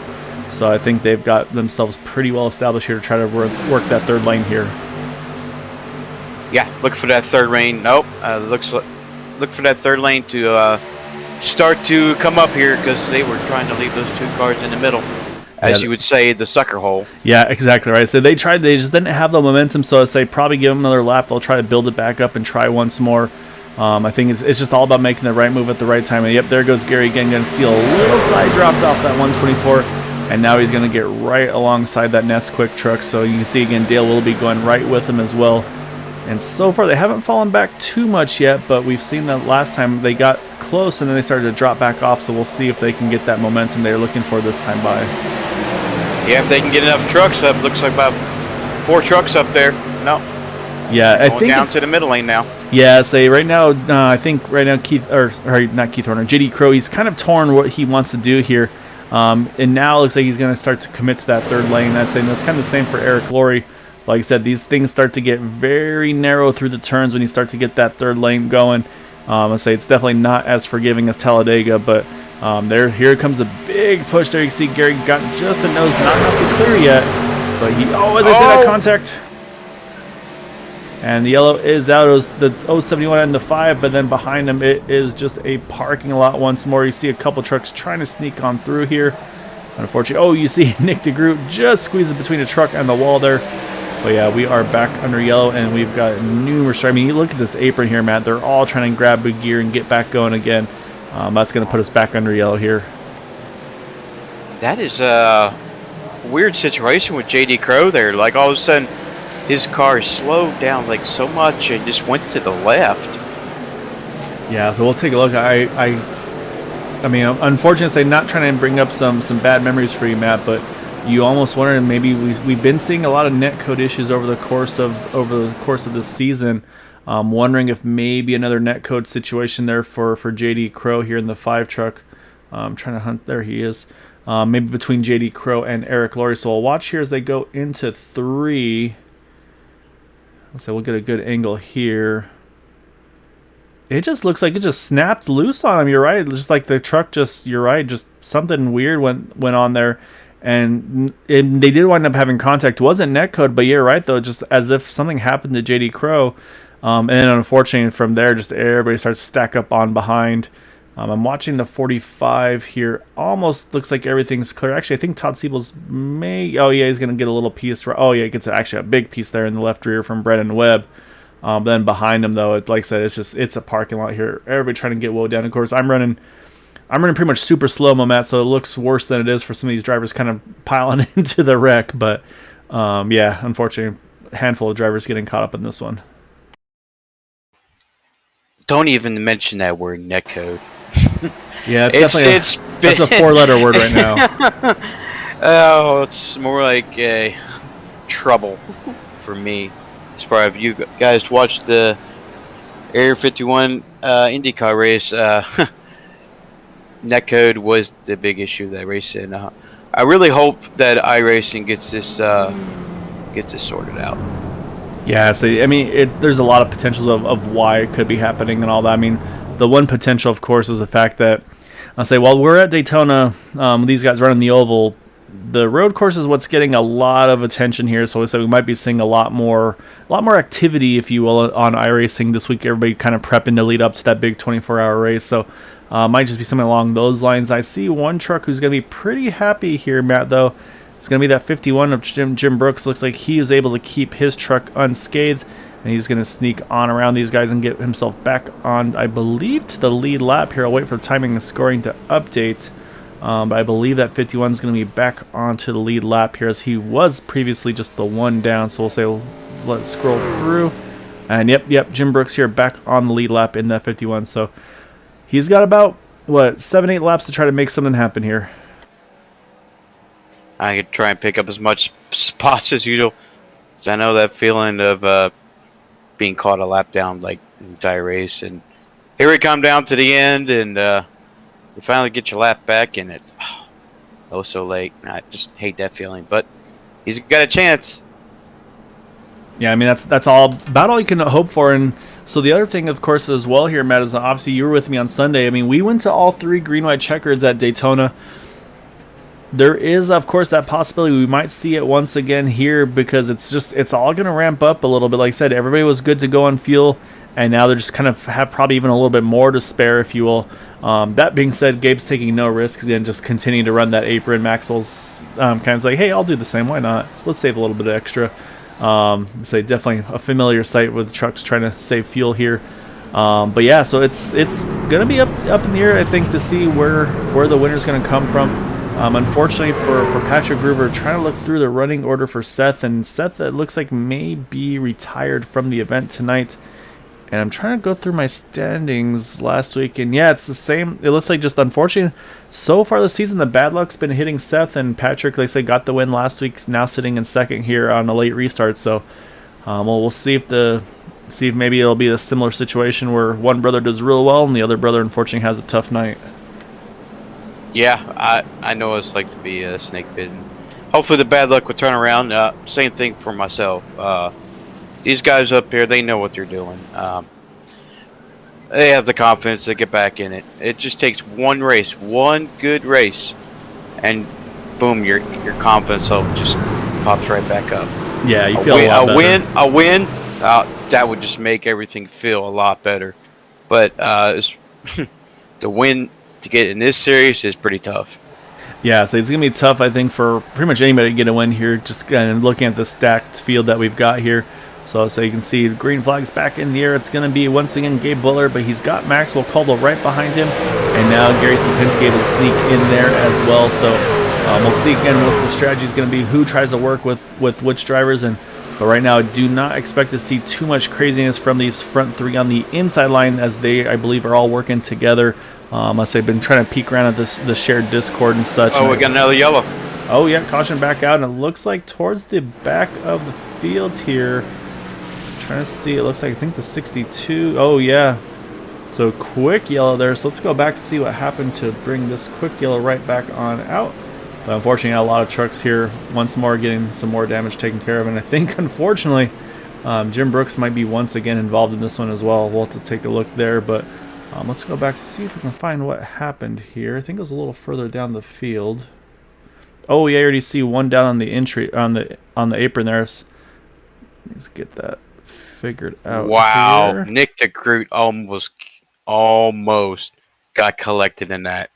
So I think they've got themselves pretty well established here to try to work that third lane here. Yeah, look for that third lane. Nope, look for that third lane to start to come up here because they were trying to leave those 2 cars in the middle, as you would say, the sucker hole. Yeah, exactly right. So they just didn't have the momentum. So I say probably give them another lap. They'll try to build it back up and try once more. I think it's just all about making the right move at the right time. And yep, there goes Gary again, going to steal a little side dropped off that 124. And now he's going to get right alongside that Nesquik truck. So you can see again, Dale will be going right with him as well. And so far, they haven't fallen back too much yet, but we've seen that last time they got close and then they started to drop back off. So we'll see if they can get that momentum they're looking for this time by. Yeah, if they can get enough trucks up, looks like about 4 trucks up there. No. Yeah, I think down to the middle lane now. Yeah, say right now, I think right now not Keith Horner, JD Crow, he's kind of torn what he wants to do here. And now it looks like he's going to start to commit to that third lane. That's kind of the same for Eric Laurie. Like I said, these things start to get very narrow through the turns when you start to get that third lane going. I say it's definitely not as forgiving as Talladega, but here comes a big push there. You can see Gary got just a nose, not enough to clear yet, but as I said, that contact. And the yellow is out. It was the 071 and the 5, but then behind him it is just a parking lot once more. You see a couple trucks trying to sneak on through here. Unfortunately, you see Nick DeGroot just squeezes between a truck and the wall there. But yeah, we are back under yellow, and we've got numerous. I mean, you look at this apron here, Matt. They're all trying to grab big gear and get back going again. That's going to put us back under yellow here. That is a weird situation with JD Crow there. Like all of a sudden, his car slowed down like so much and just went to the left. Yeah, so we'll take a look. I mean, unfortunately, not trying to bring up some bad memories for you, Matt, but you almost wonder maybe we've been seeing a lot of netcode issues over the course of this season. Wondering if maybe another netcode situation there for JD Crow here in the 5 truck. Trying to hunt. There he is. Maybe between JD Crow and Eric Laurie. So we'll watch here as they go into 3. So we'll get a good angle here. It just looks like it just snapped loose on him. You're right. Just like the truck you're right. Just something weird went on there. And they did wind up having contact. It wasn't netcode, but you're right, though. Just as if something happened to JD Crow. And then unfortunately from there, just everybody starts to stack up on behind. I'm watching the 45 here. Almost looks like everything's clear. Actually, I think Todd Siebel's he's going to get a little piece. He gets actually a big piece there in the left rear from Brennan Webb. Then behind him, though, like I said, it's a parking lot here. Everybody trying to get woe down. Of course, I'm running pretty much super slow-mo, Matt, so it looks worse than it is for some of these drivers kind of piling into the wreck. But, unfortunately, a handful of drivers getting caught up in this one. Don't even mention that word, netcode. Yeah, that's a 4-letter word right now. Oh, it's more like a trouble for me. As far as you guys watched the Area 51 IndyCar race, netcode was the big issue of that race, and I really hope that iRacing gets this sorted out. Yeah, so I mean, there's a lot of potentials of why it could be happening and all that. I mean, the one potential, of course, is the fact that I'll say, while we're at Daytona, these guys running the oval, the road course is what's getting a lot of attention here. So we might be seeing a lot more activity, if you will, on iRacing this week. Everybody kind of prepping to lead up to that big 24-hour race. So might just be something along those lines. I see one truck who's going to be pretty happy here, Matt, though. It's going to be that 51 of Jim Brooks. Looks like he was able to keep his truck unscathed, and he's going to sneak on around these guys and get himself back on, I believe, to the lead lap here. I'll wait for the timing and scoring to update. But I believe that 51 is going to be back onto the lead lap here, as he was previously just the one down. So we'll say let it scroll through. And yep, Jim Brooks here back on the lead lap in that 51. So he's got about, 7-8 laps to try to make something happen here. I could try and pick up as much spots as usual. I know that feeling of being caught a lap down like the entire race. And here we come down to the end, and you finally get your lap back, and it's so late. I just hate that feeling, but he's got a chance. Yeah, I mean, that's about all you can hope for. And so the other thing, of course, as well here, Matt, is obviously you were with me on Sunday. I mean, we went to all 3 green-white checkers at Daytona. There is, of course, that possibility we might see it once again here, because it's all going to ramp up a little bit. Like I said, everybody was good to go on fuel, and now they're just kind of have probably even a little bit more to spare, if you will. That being said, Gabe's taking no risks and just continuing to run that apron. Maxwell's kind of like, hey, I'll do the same. Why not? So let's save a little bit of extra. Say definitely a familiar sight with trucks trying to save fuel here. But yeah, so it's gonna be up in the air, I think, to see where the winner's gonna come from. Unfortunately for Patrick Gruber, trying to look through the running order for Seth, and Seth, that looks like may be retired from the event tonight. And I'm trying to go through my standings last week, and yeah, it's the same. It looks like, just unfortunately, so far this season, the bad luck's been hitting Seth, and Patrick, like I said, got the win last week, now sitting in second here on a late restart. So we'll see if maybe it'll be a similar situation where one brother does real well and the other brother unfortunately has a tough night. Yeah, I know what it's like to be snake bitten. Hopefully the bad luck will turn around. Same thing for myself. These guys up here, they know what they're doing. They have the confidence to get back in it. It just takes one race, one good race, and boom, your confidence level just pops right back up. Yeah, you feel a lot better. A win, that would just make everything feel a lot better. But the win to get in this series is pretty tough. Yeah, so it's going to be tough, I think, for pretty much anybody to get a win here, just kind of looking at the stacked field that we've got here. So you can see the green flag's back in the air. It's going to be, once again, Gabe Buller, but he's got Maxwell Caldwell right behind him. And now Gary Sapinski able to sneak in there as well. So we'll see again what the strategy is going to be, who tries to work with which drivers. But right now, I do not expect to see too much craziness from these front 3 on the inside line, as they, I believe, are all working together. Unless they've been trying to peek around at the shared Discord and such. Oh, we got another yellow. Oh, yeah, caution back out. And it looks like towards the back of the field here. Trying to see, it looks like, I think the 62. Oh, yeah. So quick yellow there. So let's go back to see what happened to bring this quick yellow right back on out. But unfortunately, a lot of trucks here once more getting some more damage taken care of. And I think, unfortunately, Jim Brooks might be once again involved in this one as well. We'll have to take a look there. But let's go back to see if we can find what happened here. I think it was a little further down the field. Oh, yeah, I already see one down on the entry on the apron there. Let's get that figured out. Wow, here. Nick DeGroot almost got collected in that.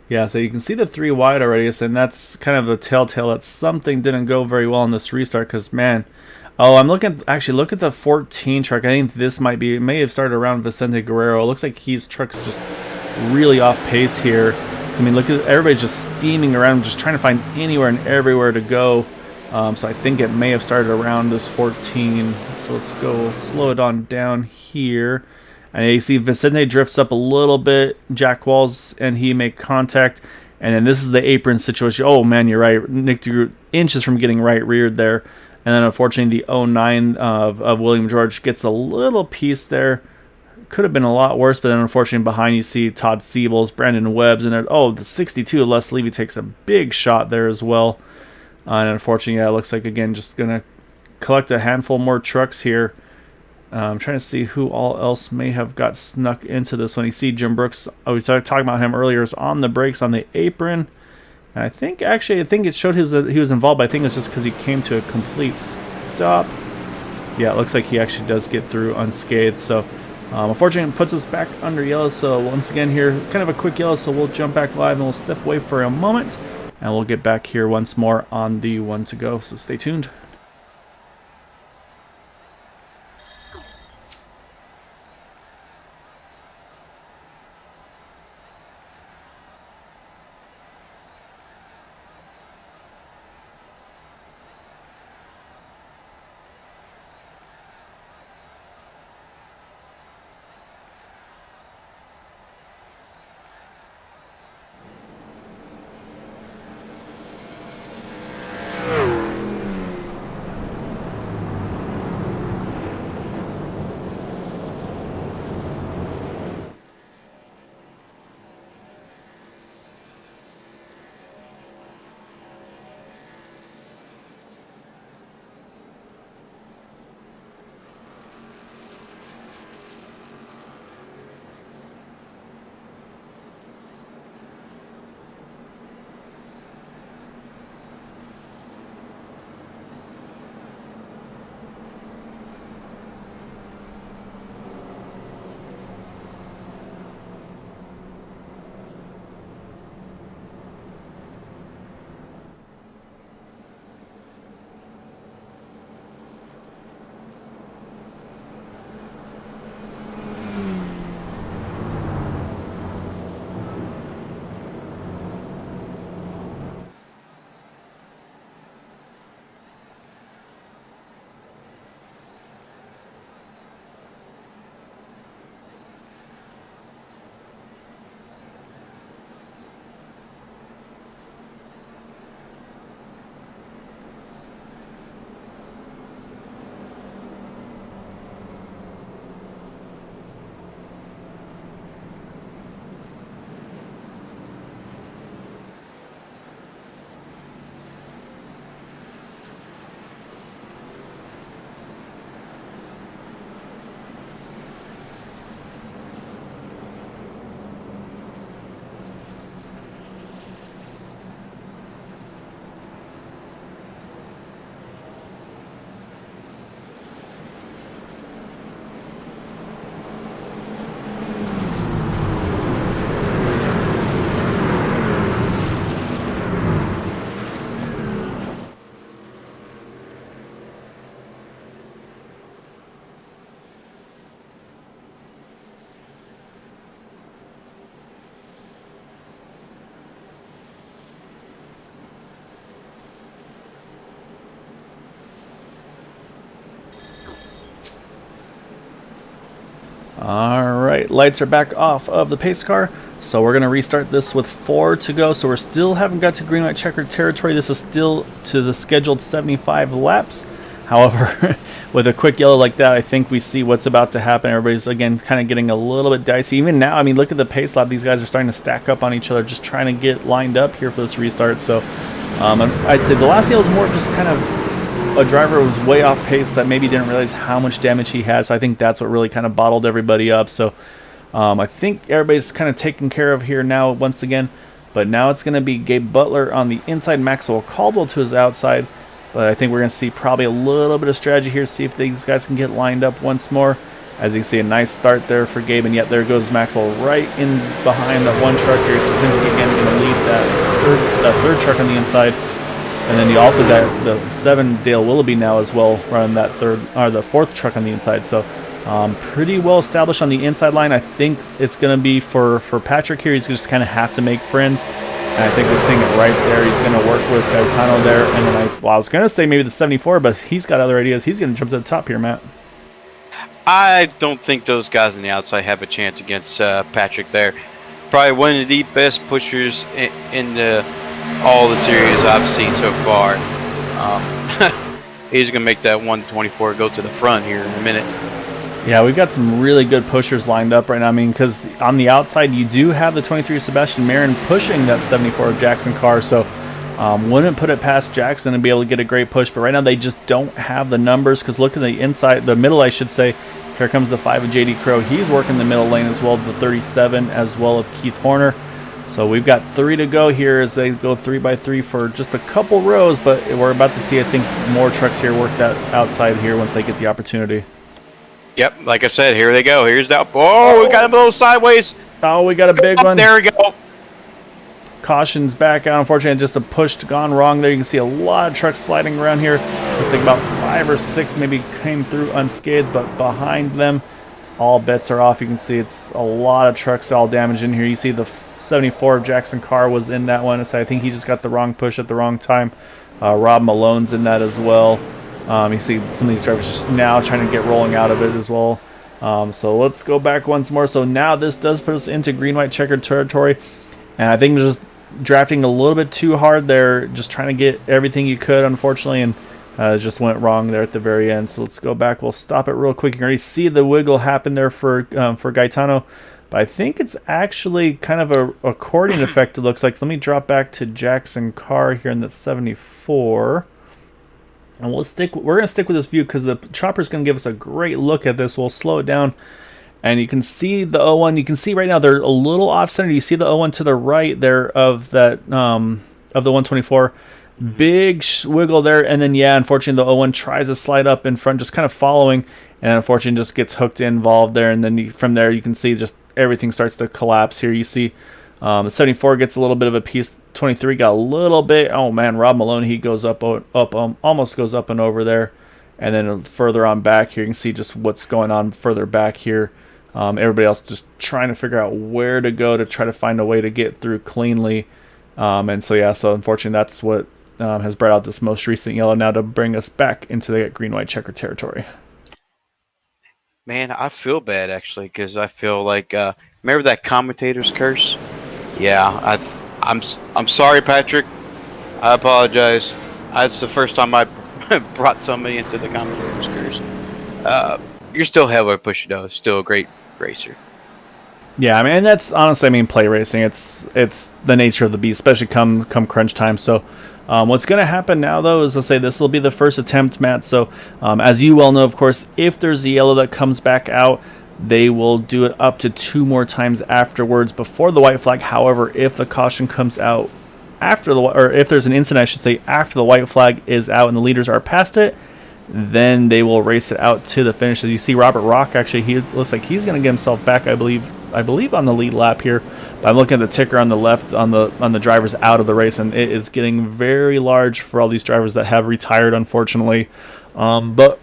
Yeah, so you can see the 3 wide already, and that's kind of a telltale that something didn't go very well in this restart, because, man, I'm looking, actually, look at the 14 truck. I think this it may have started around Vicente Guerrero. It looks like his truck's just really off pace here. I mean, look at everybody's just steaming around, just trying to find anywhere and everywhere to go. So I think it may have started around this 14. So let's go slow it on down here. And you see Vicente drifts up a little bit. Jack Walls and he make contact. And then this is the apron situation. Oh, man, you're right. Nick DeGroot inches from getting right reared there. And then, unfortunately, the 09 of William George gets a little piece there. Could have been a lot worse, but then, unfortunately, behind you see Todd Siebels, Brandon Webbs, and the 62 of Les Levy takes a big shot there as well. And unfortunately, yeah, it looks like, again, just going to collect a handful more trucks here. I'm trying to see who all else may have got snuck into this one. You see Jim Brooks, we started talking about him earlier, is on the brakes on the apron. And I think it showed he was involved, but I think it's just because he came to a complete stop. Yeah, it looks like he actually does get through unscathed. So Unfortunately, it puts us back under yellow. So once again here, kind of a quick yellow. So we'll jump back live and we'll step away for a moment. And we'll get back here once more on the one to go. So stay tuned. Alright, lights are back off of the pace car, so we're going to restart this with 4 to go. So we still haven't got to green light checkered territory. This is still to the scheduled 75 laps. However, with a quick yellow like that, I think we see what's about to happen. Everybody's, again, kind of getting a little bit dicey. Even now, I mean, look at the pace lap. These guys are starting to stack up on each other, just trying to get lined up here for this restart. So I'd say the last yellow is more just kind of a driver was way off pace that maybe didn't realize how much damage he had. So I think that's what really kind of bottled everybody up. So I think everybody's kind of taken care of here now once again. But now it's going to be Gabe Butler on the inside, Maxwell Caldwell to his outside. But I think we're going to see probably a little bit of strategy here, see if these guys can get lined up once more. As you can see, a nice start there for Gabe, and yet there goes Maxwell right in behind the one truck here. Sapinski again going to lead that third truck on the inside. And then you also got the 7 Dale Willoughby now as well running that the fourth truck on the inside. So pretty well established on the inside line. I think it's going to be for Patrick here. He's just kind of have to make friends. And I think we're seeing it right there. He's going to work with Gaetano there. And then I was going to say maybe the 74, but he's got other ideas. He's going to jump to the top here, Matt. I don't think those guys on the outside have a chance against Patrick there. Probably one of the best pushers in all the series I've seen so far. He's going to make that 124 go to the front here in a minute. Yeah, we've got some really good pushers lined up right now. I mean, because on the outside, you do have the 23 Sebastian Marin pushing that 74 Jackson car. So wouldn't put it past Jackson and be able to get a great push. But right now, they just don't have the numbers. Because look at the inside, the middle, I should say. Here comes the 5 of JD Crow. He's working the middle lane as well, the 37 as well of Keith Horner. So we've got 3 to go here as they go 3 by 3 for just a couple rows. But we're about to see, I think, more trucks here work that outside here once they get the opportunity. Yep, like I said, here they go. Here's that. Oh, we got him a little sideways. Oh, we got a big one. There we go. Caution's back out. Unfortunately, just a push gone wrong there. You can see a lot of trucks sliding around here. Looks like about 5 or 6 maybe came through unscathed, but behind them, all bets are off. You can see it's a lot of trucks all damaged in here. You see the 74 of Jackson Carr was in that one. So I think he just got the wrong push at the wrong time. Rob Malone's in that as well. You see some of these drivers just now trying to get rolling out of it as well. So let's go back once more. So now this does put us into green-white checkered territory. And I think just drafting a little bit too hard there, just trying to get everything you could, unfortunately, and it just went wrong there at the very end. So let's go back. We'll stop it real quick. You can already see the wiggle happen there for Gaetano. But I think it's actually kind of a accordion effect, it looks like. Let me drop back to Jackson Carr here in the 74. And we're going to stick with this view because the chopper's going to give us a great look at this. We'll slow it down. And you can see the 01. You can see right now they're a little off-center. You see the 01 to the right there of that of the 124. Big wiggle there. And then, yeah, unfortunately, the 01 tries to slide up in front, just kind of following. And unfortunately, just gets hooked involved there. And then from there, you can see just everything starts to collapse here. You see the 74 gets a little bit of a piece. 23 got a little bit. Oh, man, Rob Malone, he goes up almost goes up and over there. And then further on back here, you can see just what's going on further back here. Everybody else just trying to figure out where to go to try to find a way to get through cleanly. And so, yeah, so unfortunately, that's what has brought out this most recent yellow now to bring us back into the green-white checker territory. Man, I feel bad, actually, because I feel like, remember that commentator's curse? Yeah, I'm sorry, Patrick. I apologize. That's the first time I brought somebody into the commentator's curse. You're still hell of a pusher, though. Still a great racer. Yeah, I mean, and that's honestly, I mean, play racing. It's the nature of the beast, especially come crunch time. So, what's going to happen now, though, is I'll say this will be the first attempt, Matt. So, as you well know, of course, if there's a yellow that comes back out, they will do it up to 2 more times afterwards before the white flag. However, if the caution comes out after or if there's an incident, I should say, after the white flag is out and the leaders are past it, then they will race it out to the finish. As you see, Robert Rock, actually, he looks like he's going to get himself back, I believe on the lead lap here. But I'm looking at the ticker on the left on the drivers out of the race, and it is getting very large for all these drivers that have retired, unfortunately. But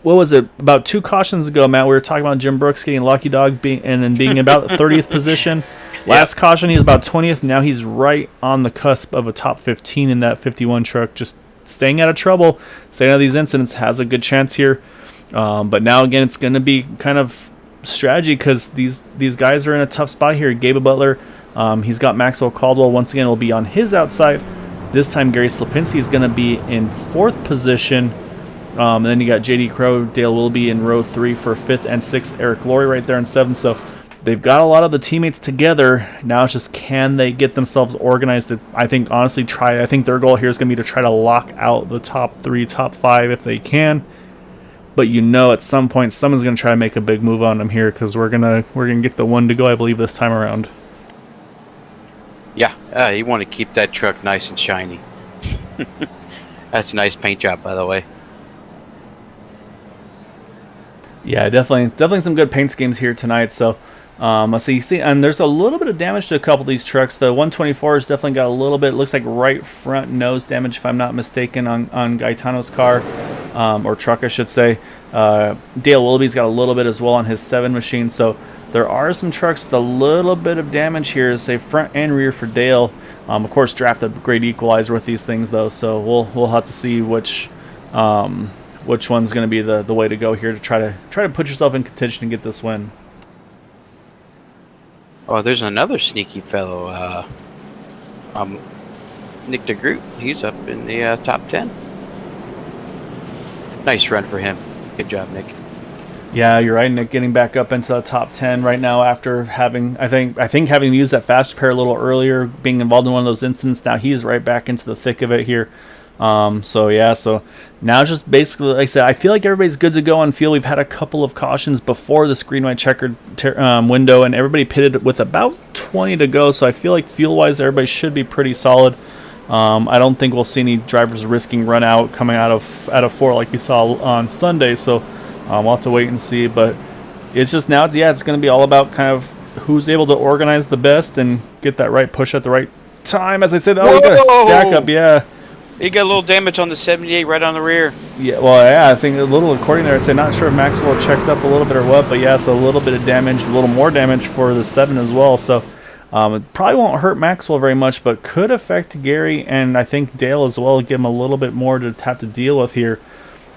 what was it? About 2 cautions ago, Matt, we were talking about Jim Brooks getting Lucky Dog and then being about 30th position. Last caution, he was about 20th. Now he's right on the cusp of a top 15 in that 51 truck, just staying out of trouble, staying out of these incidents, has a good chance here. But now, again, it's going to be kind of strategy because these guys are in a tough spot here. Gabe Butler, he's got Maxwell Caldwell. Once again, will be on his outside. This time, Gary Slipinski is going to be in 4th position. And then you got J.D. Crow, Dale Willoughby in row 3 for 5th and 6th. Eric Laurie right there in 7th. So they've got a lot of the teammates together. Now it's just, can they get themselves organized to, I think, honestly try. I think their goal here is going to be to try to lock out the top 3, top 5 if they can. But at some point someone's going to try to make a big move on them here because we're gonna get the 1 to go, I believe, this time around. Yeah, you want to keep that truck nice and shiny. That's a nice paint job, by the way. Yeah, definitely some good paint schemes here tonight. So, so you see, and there's a little bit of damage to a couple of these trucks. The 124 has definitely got a little bit. Looks like right front nose damage, if I'm not mistaken, on Gaetano's car, or truck, I should say. Dale Willoughby's got a little bit as well on his 7 machine. So there are some trucks with a little bit of damage here, say front and rear for Dale. Of course, draft a great equalizer with these things, though. So we'll have to see which one's going to be the way to go here to try to put yourself in contention and get this win. Oh, there's another sneaky fellow, Nick DeGroot. He's up in the top 10. Nice run for him. Good job, Nick. Yeah, you're right, Nick, getting back up into the top 10 right now after having, I think having used that fast repair a little earlier, being involved in one of those incidents. Now he's right back into the thick of it here. So now it's just basically, like I said, I feel like everybody's good to go on field. We've had a couple of cautions before this green-white checkered window, and everybody pitted with about 20 to go. So I feel like fuel-wise, everybody should be pretty solid. I don't think we'll see any drivers risking run out coming out of 4 like we saw on Sunday. So We'll have to wait and see, but it's just now, it's going to be all about kind of who's able to organize the best and get that right push at the right time. As I said, we got a stack up, yeah. He got a little damage on the 78 right on the rear. Yeah, well, yeah, I think a little, according there, I say not sure if Maxwell checked up a little bit or what, but yeah, so a little bit of damage, a little more damage for the 7 as well. So it probably won't hurt Maxwell very much, but could affect Gary and I think Dale as well, give him a little bit more to have to deal with here.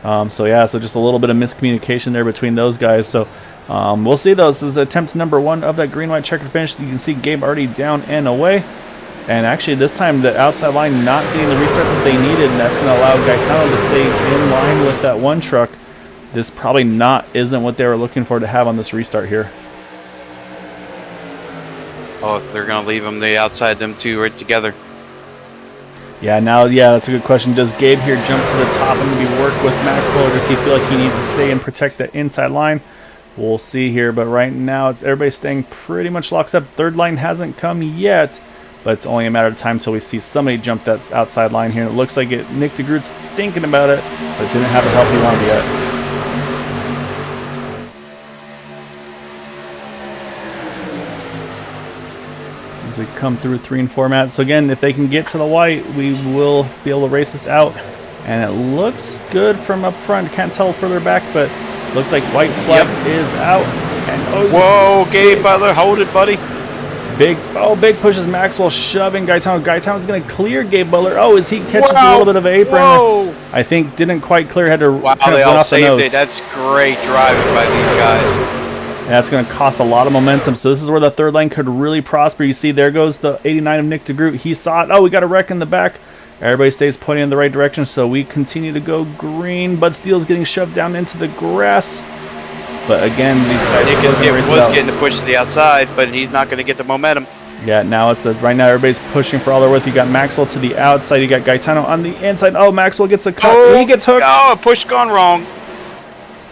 So yeah, so just a little bit of miscommunication there between those guys. So we'll see though. This is attempt number 1 of that green-white checkered finish. You can see Gabe already down and away. And actually this time the outside line not getting the restart that they needed, and that's going to allow Gaetano to stay in line with that 1 truck. This probably isn't what they were looking for to have on this restart here. Oh, they're going to leave them the outside, them two right together. Yeah, now, that's a good question. Does Gabe here jump to the top and maybe work with Maxwell, or does he feel like he needs to stay and protect that inside line? We'll see here, but right now everybody's staying pretty much locked up. Third line hasn't come yet, but it's only a matter of time until we see somebody jump that outside line here. And it looks like Nick DeGroot's thinking about it, but didn't have the help he wanted yet. As we come through 3 and 4 mats. So again, if they can get to the white, we will be able to race this out. And it looks good from up front. Can't tell further back, but looks like white flag is out. And whoa, Gabe Butler, hold it, buddy. Big pushes Maxwell, shoving Gaetano. Gaetano's going to clear Gabe Butler. Oh, as he catches a little bit of apron. I think didn't quite clear. Had to they all saved it. That's great driving by these guys. That's going to cost a lot of momentum. So this is where the third line could really prosper. You see, there goes the 89 of Nick DeGroot. He saw it. Oh, we got a wreck in the back. Everybody stays pointing in the right direction, so we continue to go green. Bud Steele's getting shoved down into the grass. But again, these guys was getting the push to the outside, but he's not going to get the momentum. Yeah, now right now everybody's pushing for all they're worth. You got Maxwell to the outside. You got Gaetano on the inside. Oh, Maxwell gets a cut. Oh, he gets hooked. Oh, a push gone wrong.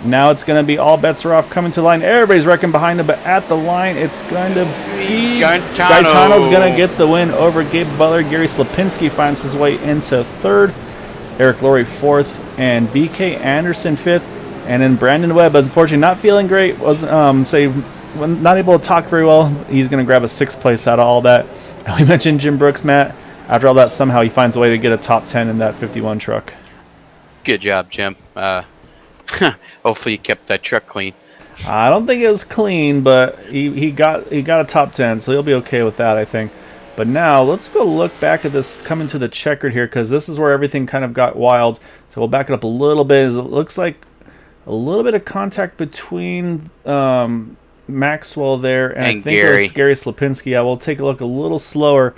Now it's going to be all bets are off coming to the line. Everybody's wrecking behind him, but at the line, it's going to be Gaetano's going to get the win over Gabe Butler. Gary Slapinski finds his way into 3rd. Eric Laurie 4th, and BK Anderson 5th. And then Brandon Webb, unfortunately not feeling great, wasn't not able to talk very well. He's going to grab a 6th place out of all that. And we mentioned Jim Brooks, Matt. After all that, somehow he finds a way to get a top 10 in that 51 truck. Good job, Jim. Hopefully you kept that truck clean. I don't think it was clean, but he got a top 10, so he'll be okay with that, I think. But now let's go look back at this coming to the checkered here, because this is where everything kind of got wild. So we'll back it up a little bit. It looks like a little bit of contact between Maxwell there and I think Gary. It was Gary Slapinski. Yeah, we'll take a look a little slower.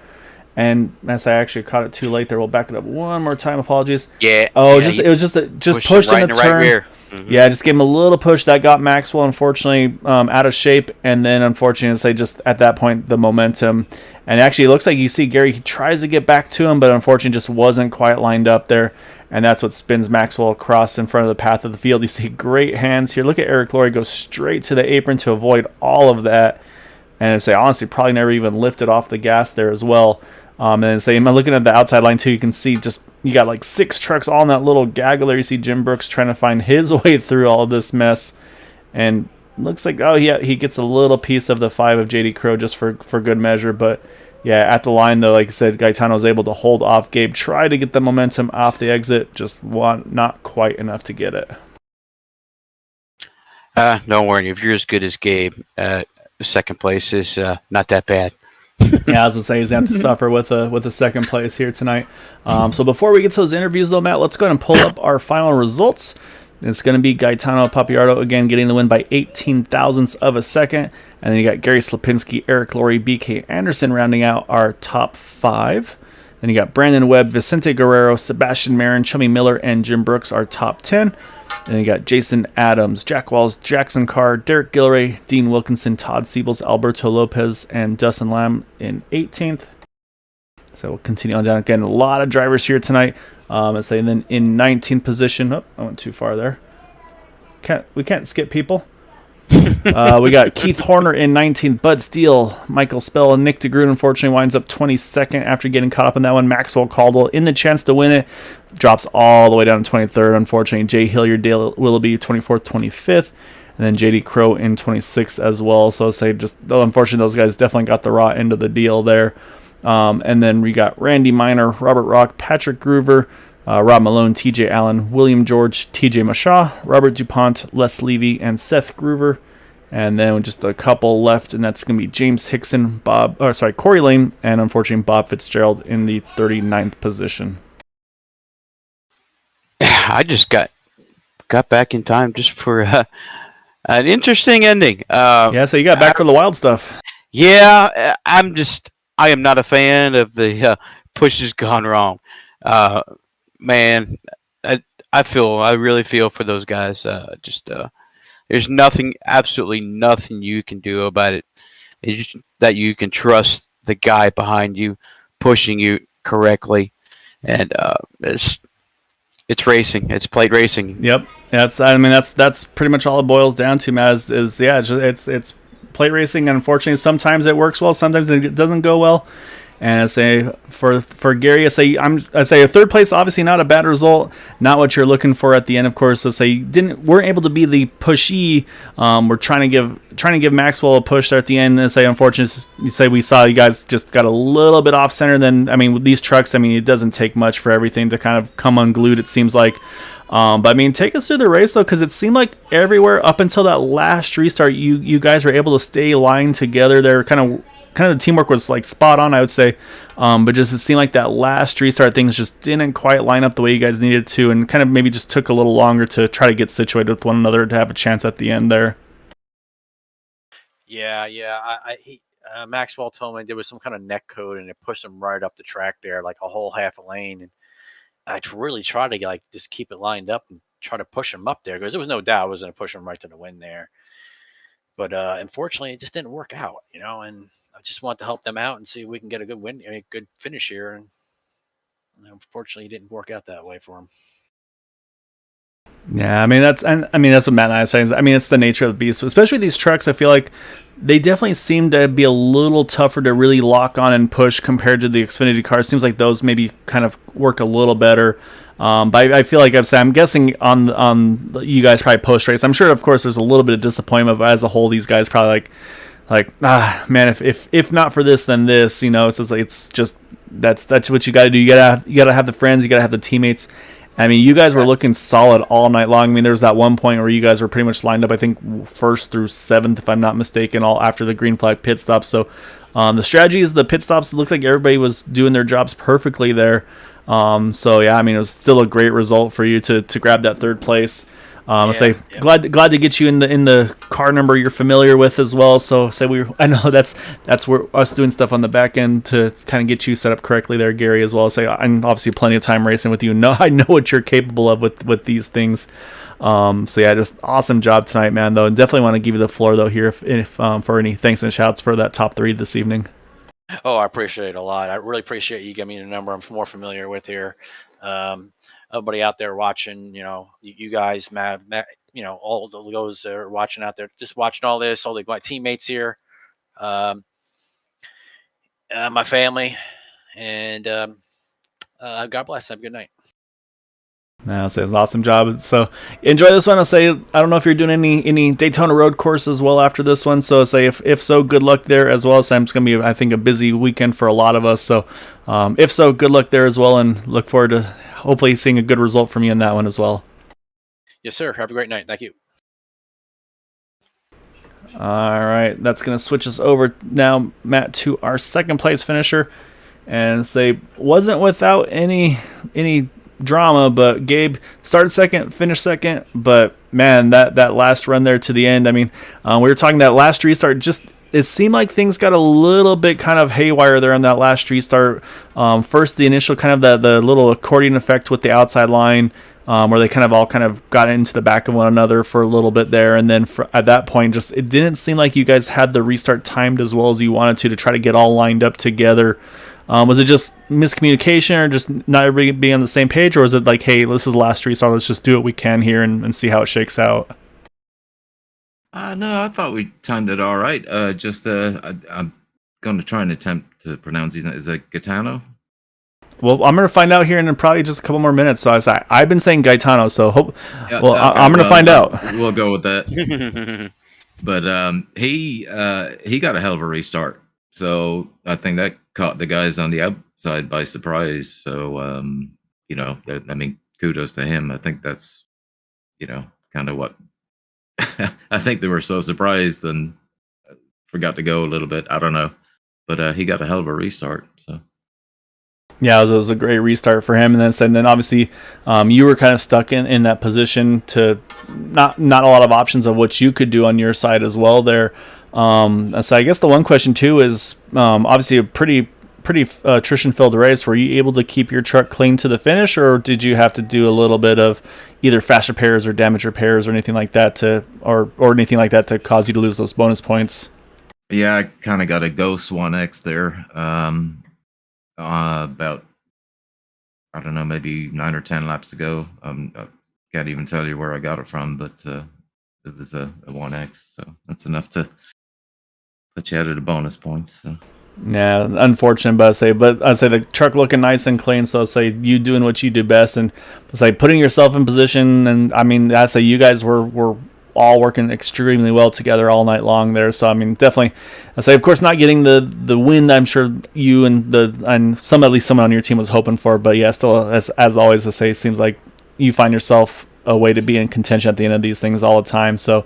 And as I actually caught it too late there, we'll back it up one more time. Apologies. Yeah. Oh, yeah, it was just pushed in the turn. Right rear. Mm-hmm. Yeah, just gave him a little push that got Maxwell unfortunately out of shape, and then unfortunately, just at that point the momentum. And actually, it looks like you see Gary. He tries to get back to him, but unfortunately, just wasn't quite lined up there. And that's what spins Maxwell across in front of the path of the field. You see great hands here. Look at Eric Laurie go straight to the apron to avoid all of that. And I'd say, honestly, probably never even lifted off the gas there as well. And then say, I'm looking at the outside line too. You can see you got like 6 trucks all in that little gaggle there. You see Jim Brooks trying to find his way through all of this mess. And looks like, oh, yeah, he gets a little piece of the 5 of JD Crow just for good measure. But yeah, at the line, though, like I said, Gaetano was able to hold off Gabe, try to get the momentum off the exit, just not quite enough to get it. Don't worry, if you're as good as Gabe, 2nd place is not that bad. Yeah, I was going to say he's going to have to suffer with a 2nd place here tonight. So before we get to those interviews, though, Matt, let's go ahead and pull up our final results. It's going to be Gaetano Papiardo again getting the win by 18 thousandths of a second. And then you got Gary Slapinski, Eric Laurie, BK Anderson rounding out our top 5. Then you got Brandon Webb, Vicente Guerrero, Sebastian Marin, Chummy Miller, and Jim Brooks, our top 10. Then you got Jason Adams, Jack Walls, Jackson Carr, Derek Gilray, Dean Wilkinson, Todd Siebels, Alberto Lopez, and Dustin Lamb in 18th. So we'll continue on down. Again, a lot of drivers here tonight. Let's say then in 19th position. Oh, I went too far there. We can't skip people. We got Keith Horner in 19th, Bud Steele, Michael Spell, and Nick DeGroot unfortunately winds up 22nd after getting caught up in that one. Maxwell Caldwell in the chance to win it, drops all the way down to 23rd. Unfortunately, Jay Hilliard, Dale Willoughby 24th, 25th, and then JD Crow in 26th as well. So I'll say just, unfortunately, those guys definitely got the raw end of the deal there. And then we got Randy Miner, Robert Rock, Patrick Groover, Rob Malone, TJ Allen, William George, TJ Mashaw, Robert DuPont, Les Levy, and Seth Groover. And then just a couple left, and that's going to be James Hixson, Corey Lane, and unfortunately Bob Fitzgerald in the 39th position. I just got back in time just for an interesting ending. So you got back for the wild stuff. Yeah, I am not a fan of the pushes gone wrong. Man, I really feel for those guys. There's absolutely nothing you can do about it. That you can trust the guy behind you pushing you correctly, and it's racing. It's plate racing. Yep, that's pretty much all it boils down to, Matt. It's plate racing. And unfortunately, sometimes it works well, sometimes it doesn't go well. And I say for Gary, I say a third place, obviously not a bad result, not what you're looking for at the end, of course. I say weren't able to be the pushy. We're trying to give Maxwell a push there at the end. And say unfortunately, you say we saw you guys just got a little bit off center. Then with these trucks, it doesn't take much for everything to kind of come unglued. It seems like. But take us through the race though, because it seemed like everywhere up until that last restart, you guys were able to stay lined together. They're kind of the teamwork was like spot on, I would say. But just it seemed like that last restart things just didn't quite line up the way you guys needed to, and kind of maybe just took a little longer to try to get situated with one another to have a chance at the end there. Yeah. Maxwell told me there was some kind of neck code, and it pushed him right up the track there, like a whole half a lane. And I really tried to just keep it lined up and try to push him up there, because there was no doubt I was going to push him right to the win there. But unfortunately, it just didn't work out, and I just want to help them out and see if we can get a good win, a good finish here. And unfortunately, it didn't work out that way for them. Yeah, that's what Matt and I are saying. It's the nature of the beast, especially these trucks. I feel like they definitely seem to be a little tougher to really lock on and push compared to the Xfinity cars. Seems like those maybe kind of work a little better. But I feel like I'm guessing on you guys probably post race. I'm sure, of course, there's a little bit of disappointment, but as a whole, these guys probably man, if not for this, then this. It's just that's what you got to do. You gotta have the friends. You gotta have the teammates. You guys were looking solid all night long. There was that one point where you guys were pretty much lined up, I think, first through seventh, if I'm not mistaken, all after the green flag pit stop. So the strategy is the pit stops. It looked like everybody was doing their jobs perfectly there. It was still a great result for you to grab that third place. Glad to get you in the car number you're familiar with as well. So I know that's where us doing stuff on the back end to kind of get you set up correctly there, Gary, as well. I'm obviously plenty of time racing with you. I know what you're capable of with these things. Just awesome job tonight, man. Though, and definitely want to give you the floor though here if for any thanks and shouts for that top three this evening. Oh, I appreciate it a lot. I really appreciate you giving me the number I'm more familiar with here. Everybody out there watching, you guys, Matt, all those that are watching out there, just watching all this, all my teammates here, my family, and God bless. Have a good night. I'll say it's an awesome job. So enjoy this one. I'll say I don't know if you're doing any Daytona road course as well after this one. So say if so, good luck there as well. So it's going to be, I think, a busy weekend for a lot of us. So if so, good luck there as well, and look forward to hopefully seeing a good result from you in that one as well. Yes, sir. Have a great night. Thank you. All right, that's going to switch us over now, Matt, to our second place finisher, and say wasn't without any drama, but Gabe started second, finished second, but man, that last run there to the end, we were talking that last restart, just it seemed like things got a little bit kind of haywire there on that last restart. First, the initial kind of the little accordion effect with the outside line, where they all got into the back of one another for a little bit there, and then at that point, just it didn't seem like you guys had the restart timed as well as you wanted to try to get all lined up together. Was it just miscommunication, or just not everybody being on the same page, or was it like, hey, this is the last restart, let's just do what we can here and see how it shakes out? No, I thought we timed it all right. I'm going to try and attempt to pronounce his name. Is it Gaetano? Well, I'm gonna find out here in probably just a couple more minutes. So I've been saying Gaetano, so hope. Yeah, Well, okay, I'm gonna find out. We'll go with that. But he got a hell of a restart. So I think that caught the guys on the outside by surprise. So I mean, kudos to him. I think that's kind of what I think they were so surprised and forgot to go a little bit. I don't know, but he got a hell of a restart. So. Yeah, it was a great restart for him, and then obviously you were kind of stuck in that position to not a lot of options of what you could do on your side as well there. So I guess the one question too is obviously a pretty attrition filled race. Were you able to keep your truck clean to the finish, or did you have to do a little bit of either fast repairs or damage repairs or anything like that or anything like that to cause you to lose those bonus points? Yeah, I kind of got a Ghost 1X there. About, I don't know, maybe 9 or 10 laps ago. I can't even tell you where I got it from, but it was a 1X, so that's enough to put you out of the bonus points. So. Yeah, unfortunate, but I say the truck looking nice and clean. So I say you doing what you do best, and I say putting yourself in position. And I mean, I say you guys were all working extremely well together all night long there. So I mean, definitely, I say of course not getting the win. I'm sure you and at least someone on your team was hoping for. But yeah, still as always, I say it seems like you find yourself a way to be in contention at the end of these things all the time. So.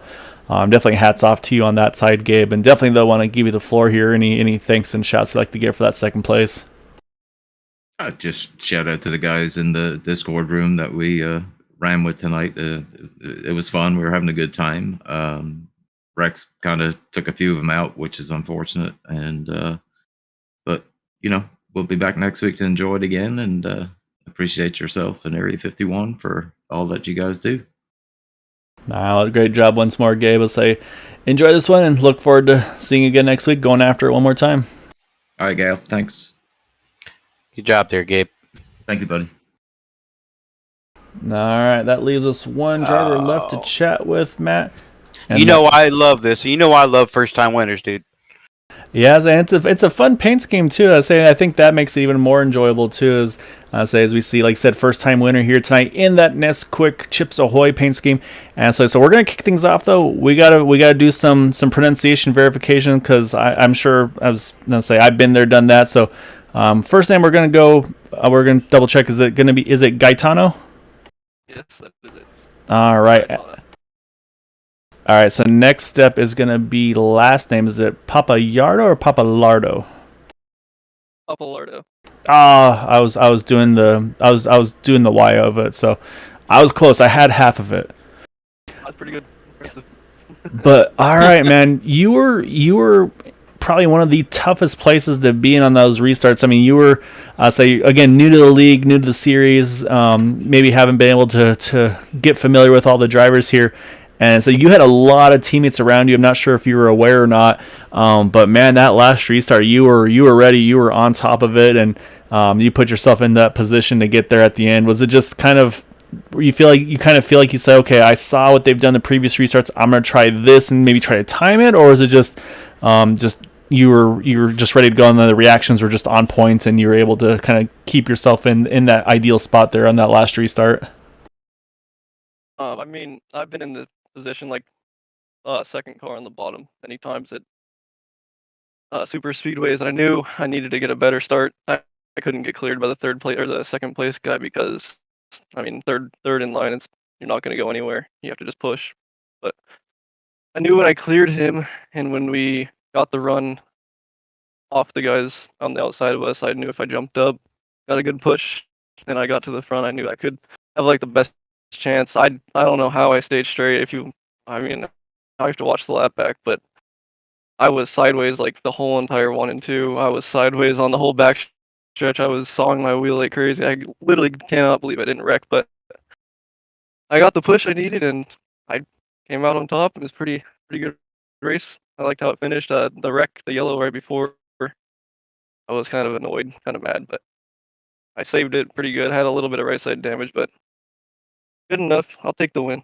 Definitely hats off to you on that side, Gabe. And definitely, though, want to give you the floor here. Any thanks and shouts you'd like to give for that second place? Just shout out to the guys in the Discord room that we ran with tonight. It was fun. We were having a good time. Rex kind of took a few of them out, which is unfortunate. But we'll be back next week to enjoy it again. And appreciate yourself and Area 51 for all that you guys do. Great job once more, Gabe. I'll say enjoy this one and look forward to seeing you again next week, going after it one more time. All right, Gail. Thanks. Good job there, Gabe. Thank you, buddy. All right, that leaves us one driver left to chat with, Matt. And I love this. I love first-time winners, dude. Yeah, and it's a fun paint scheme too. I think that makes it even more enjoyable too. As we see, like I said, first time winner here tonight in that Nesquik Chips Ahoy paint scheme. And so we're gonna kick things off though. We gotta do some pronunciation verification because I'm sure I've been there, done that. So first name we're gonna double check. Is it Gaetano? Yes, that is it. All right. All right, so next step is going to be last name. Is it Papayardo or Papalardo? Papalardo. I was doing the Y of it, so I was close. I had half of it. That's pretty good. Impressive. But all right, man, you were probably one of the toughest places to be in on those restarts. I mean, you were again new to the league, new to the series, maybe haven't been able to get familiar with all the drivers here. And so you had a lot of teammates around you. I'm not sure if you were aware or not, but man, that last restart, you were ready. You were on top of it, and you put yourself in that position to get there at the end. Was it just kind of you feel like you said, okay, I saw what they've done the previous restarts. I'm gonna try this and maybe try to time it, or is it just you were just ready to go and the reactions were just on point and you were able to kind of keep yourself in that ideal spot there on that last restart? I mean, I've been in the position like second car on the bottom many times at super speedways, and I knew I needed to get a better start. I couldn't get cleared by the third place or the second place guy because I mean third in line, you're not going to go anywhere. You have to just push. But I knew when I cleared him and when we got the run off the guys on the outside of us, I knew if I jumped up, got a good push, and I got to the front, I knew I could have like the best chance. I don't know how I stayed straight. I have to watch the lap back, but I was sideways like the whole entire 1 and 2. I was sideways on the whole back stretch. I was sawing my wheel like crazy. I literally cannot believe I didn't wreck, but I got the push I needed and I came out on top. It was pretty good race. I liked how it finished. The wreck, the yellow right before, I was kind of annoyed, kind of mad, but I saved it pretty good. I had a little bit of right side damage, but good enough. I'll take the win.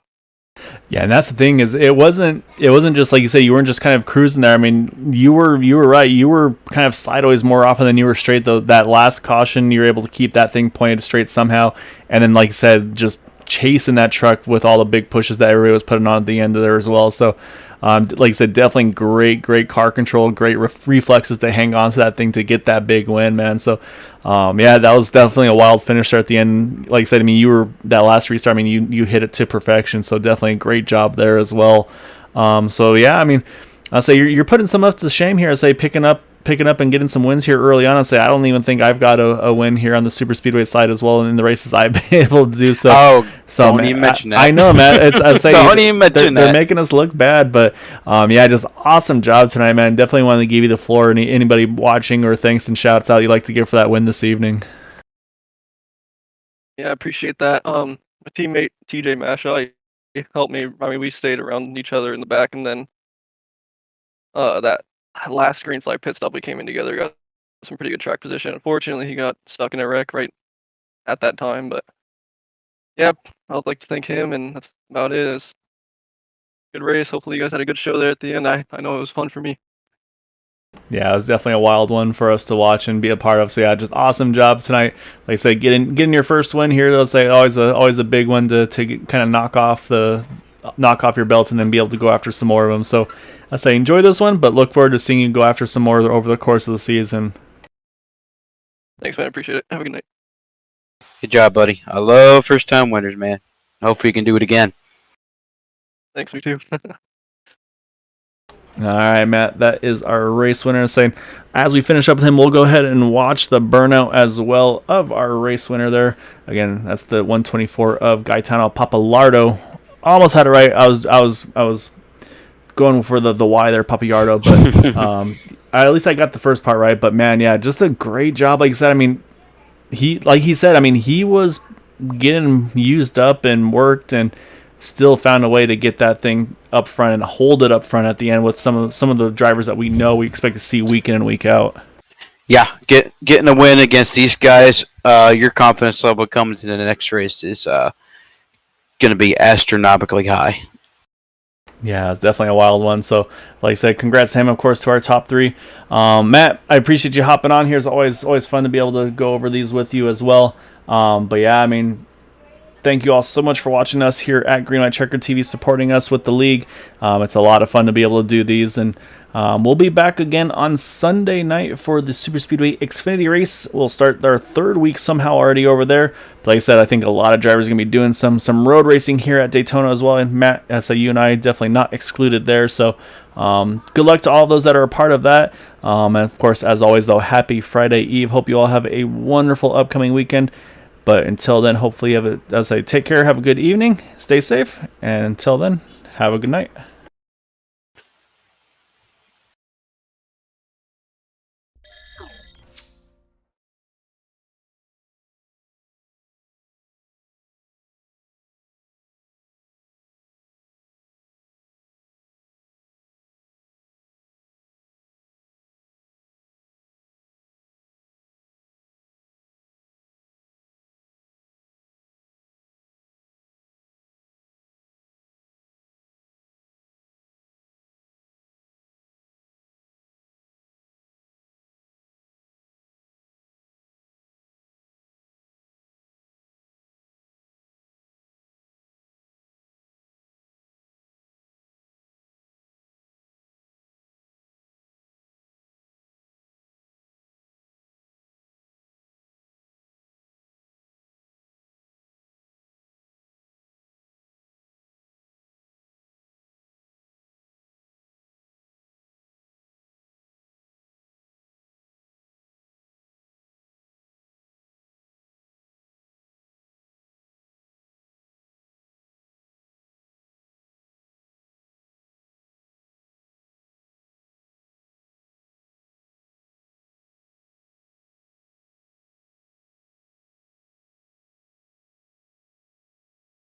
Yeah, and that's the thing is it wasn't just like you say, you weren't just kind of cruising there. I mean, you were right. You were kind of sideways more often than you were straight. Though that last caution, you were able to keep that thing pointed straight somehow, and then like you said, just chasing that truck with all the big pushes that everybody was putting on at the end of there as well. So, like I said, definitely great car control, great reflexes to hang on to that thing to get that big win, man. So, yeah, that was definitely a wild finish there at the end. Like I said, I mean, you were that last restart. I mean, you hit it to perfection. So definitely a great job there as well. So yeah, I mean, I'll say you're putting some of us to shame here. I say picking up and getting some wins here early on. I say I don't even think I've got a win here on the super speedway side as well in the races I've been able to do. So, don't even mention that. I know, man. It's I say don't even mention they're making us look bad, but yeah, just awesome job tonight, man. Definitely want to give you the floor. Anybody watching or thanks and shouts out you'd like to give for that win this evening. Yeah, I appreciate that. My teammate TJ Mashaw, he helped me. I mean, we stayed around each other in the back, and then that last green flag pit stop we came in together, got some pretty good track position. Unfortunately, he got stuck in a wreck right at that time, but yeah, I'd like to thank him, and that's about it. It's a good race. Hopefully you guys had a good show there at the end. I know it was fun for me. Yeah, it was definitely a wild one for us to watch and be a part of. So yeah, just awesome job tonight. Like I said, getting your first win here. They'll say always a big one to kind of knock off your belts and then be able to go after some more of them. So I say enjoy this one, but look forward to seeing you go after some more over the course of the season. Thanks, man. I appreciate it. Have a good night. Good job, buddy. I love first time winners, man. Hopefully you can do it again. Thanks, me too. All right, Matt, that is our race winner. Saying as we finish up with him, we'll go ahead and watch the burnout as well of our race winner there. Again, that's the 124 of Gaetano Papalardo. Almost had it right. I was going for the Y there, Papalardo, but at least I got the first part right. But man, yeah, just a great job. Like I said, I mean, he was getting used up and worked and still found a way to get that thing up front and hold it up front at the end with some of the drivers that we know we expect to see week in and week out. Yeah, getting a win against these guys, your confidence level coming to the next race is going to be astronomically high. Yeah, it's definitely a wild one. So, like I said, congrats to him, of course, to our top three. Matt, I appreciate you hopping on here. It's always fun to be able to go over these with you as well. But yeah, I mean, thank you all so much for watching us here at Green Light Checker TV, supporting us with the league. It's a lot of fun to be able to do these, and we'll be back again on Sunday night for the Super Speedway Xfinity race. We'll start our third week somehow already over there. But like I said, I think a lot of drivers are going to be doing some road racing here at Daytona as well, and Matt, you and I definitely not excluded there. So good luck to all those that are a part of that. And of course, as always, though, happy Friday Eve. Hope you all have a wonderful upcoming weekend. But until then, hopefully, take care, have a good evening, stay safe, and until then, have a good night.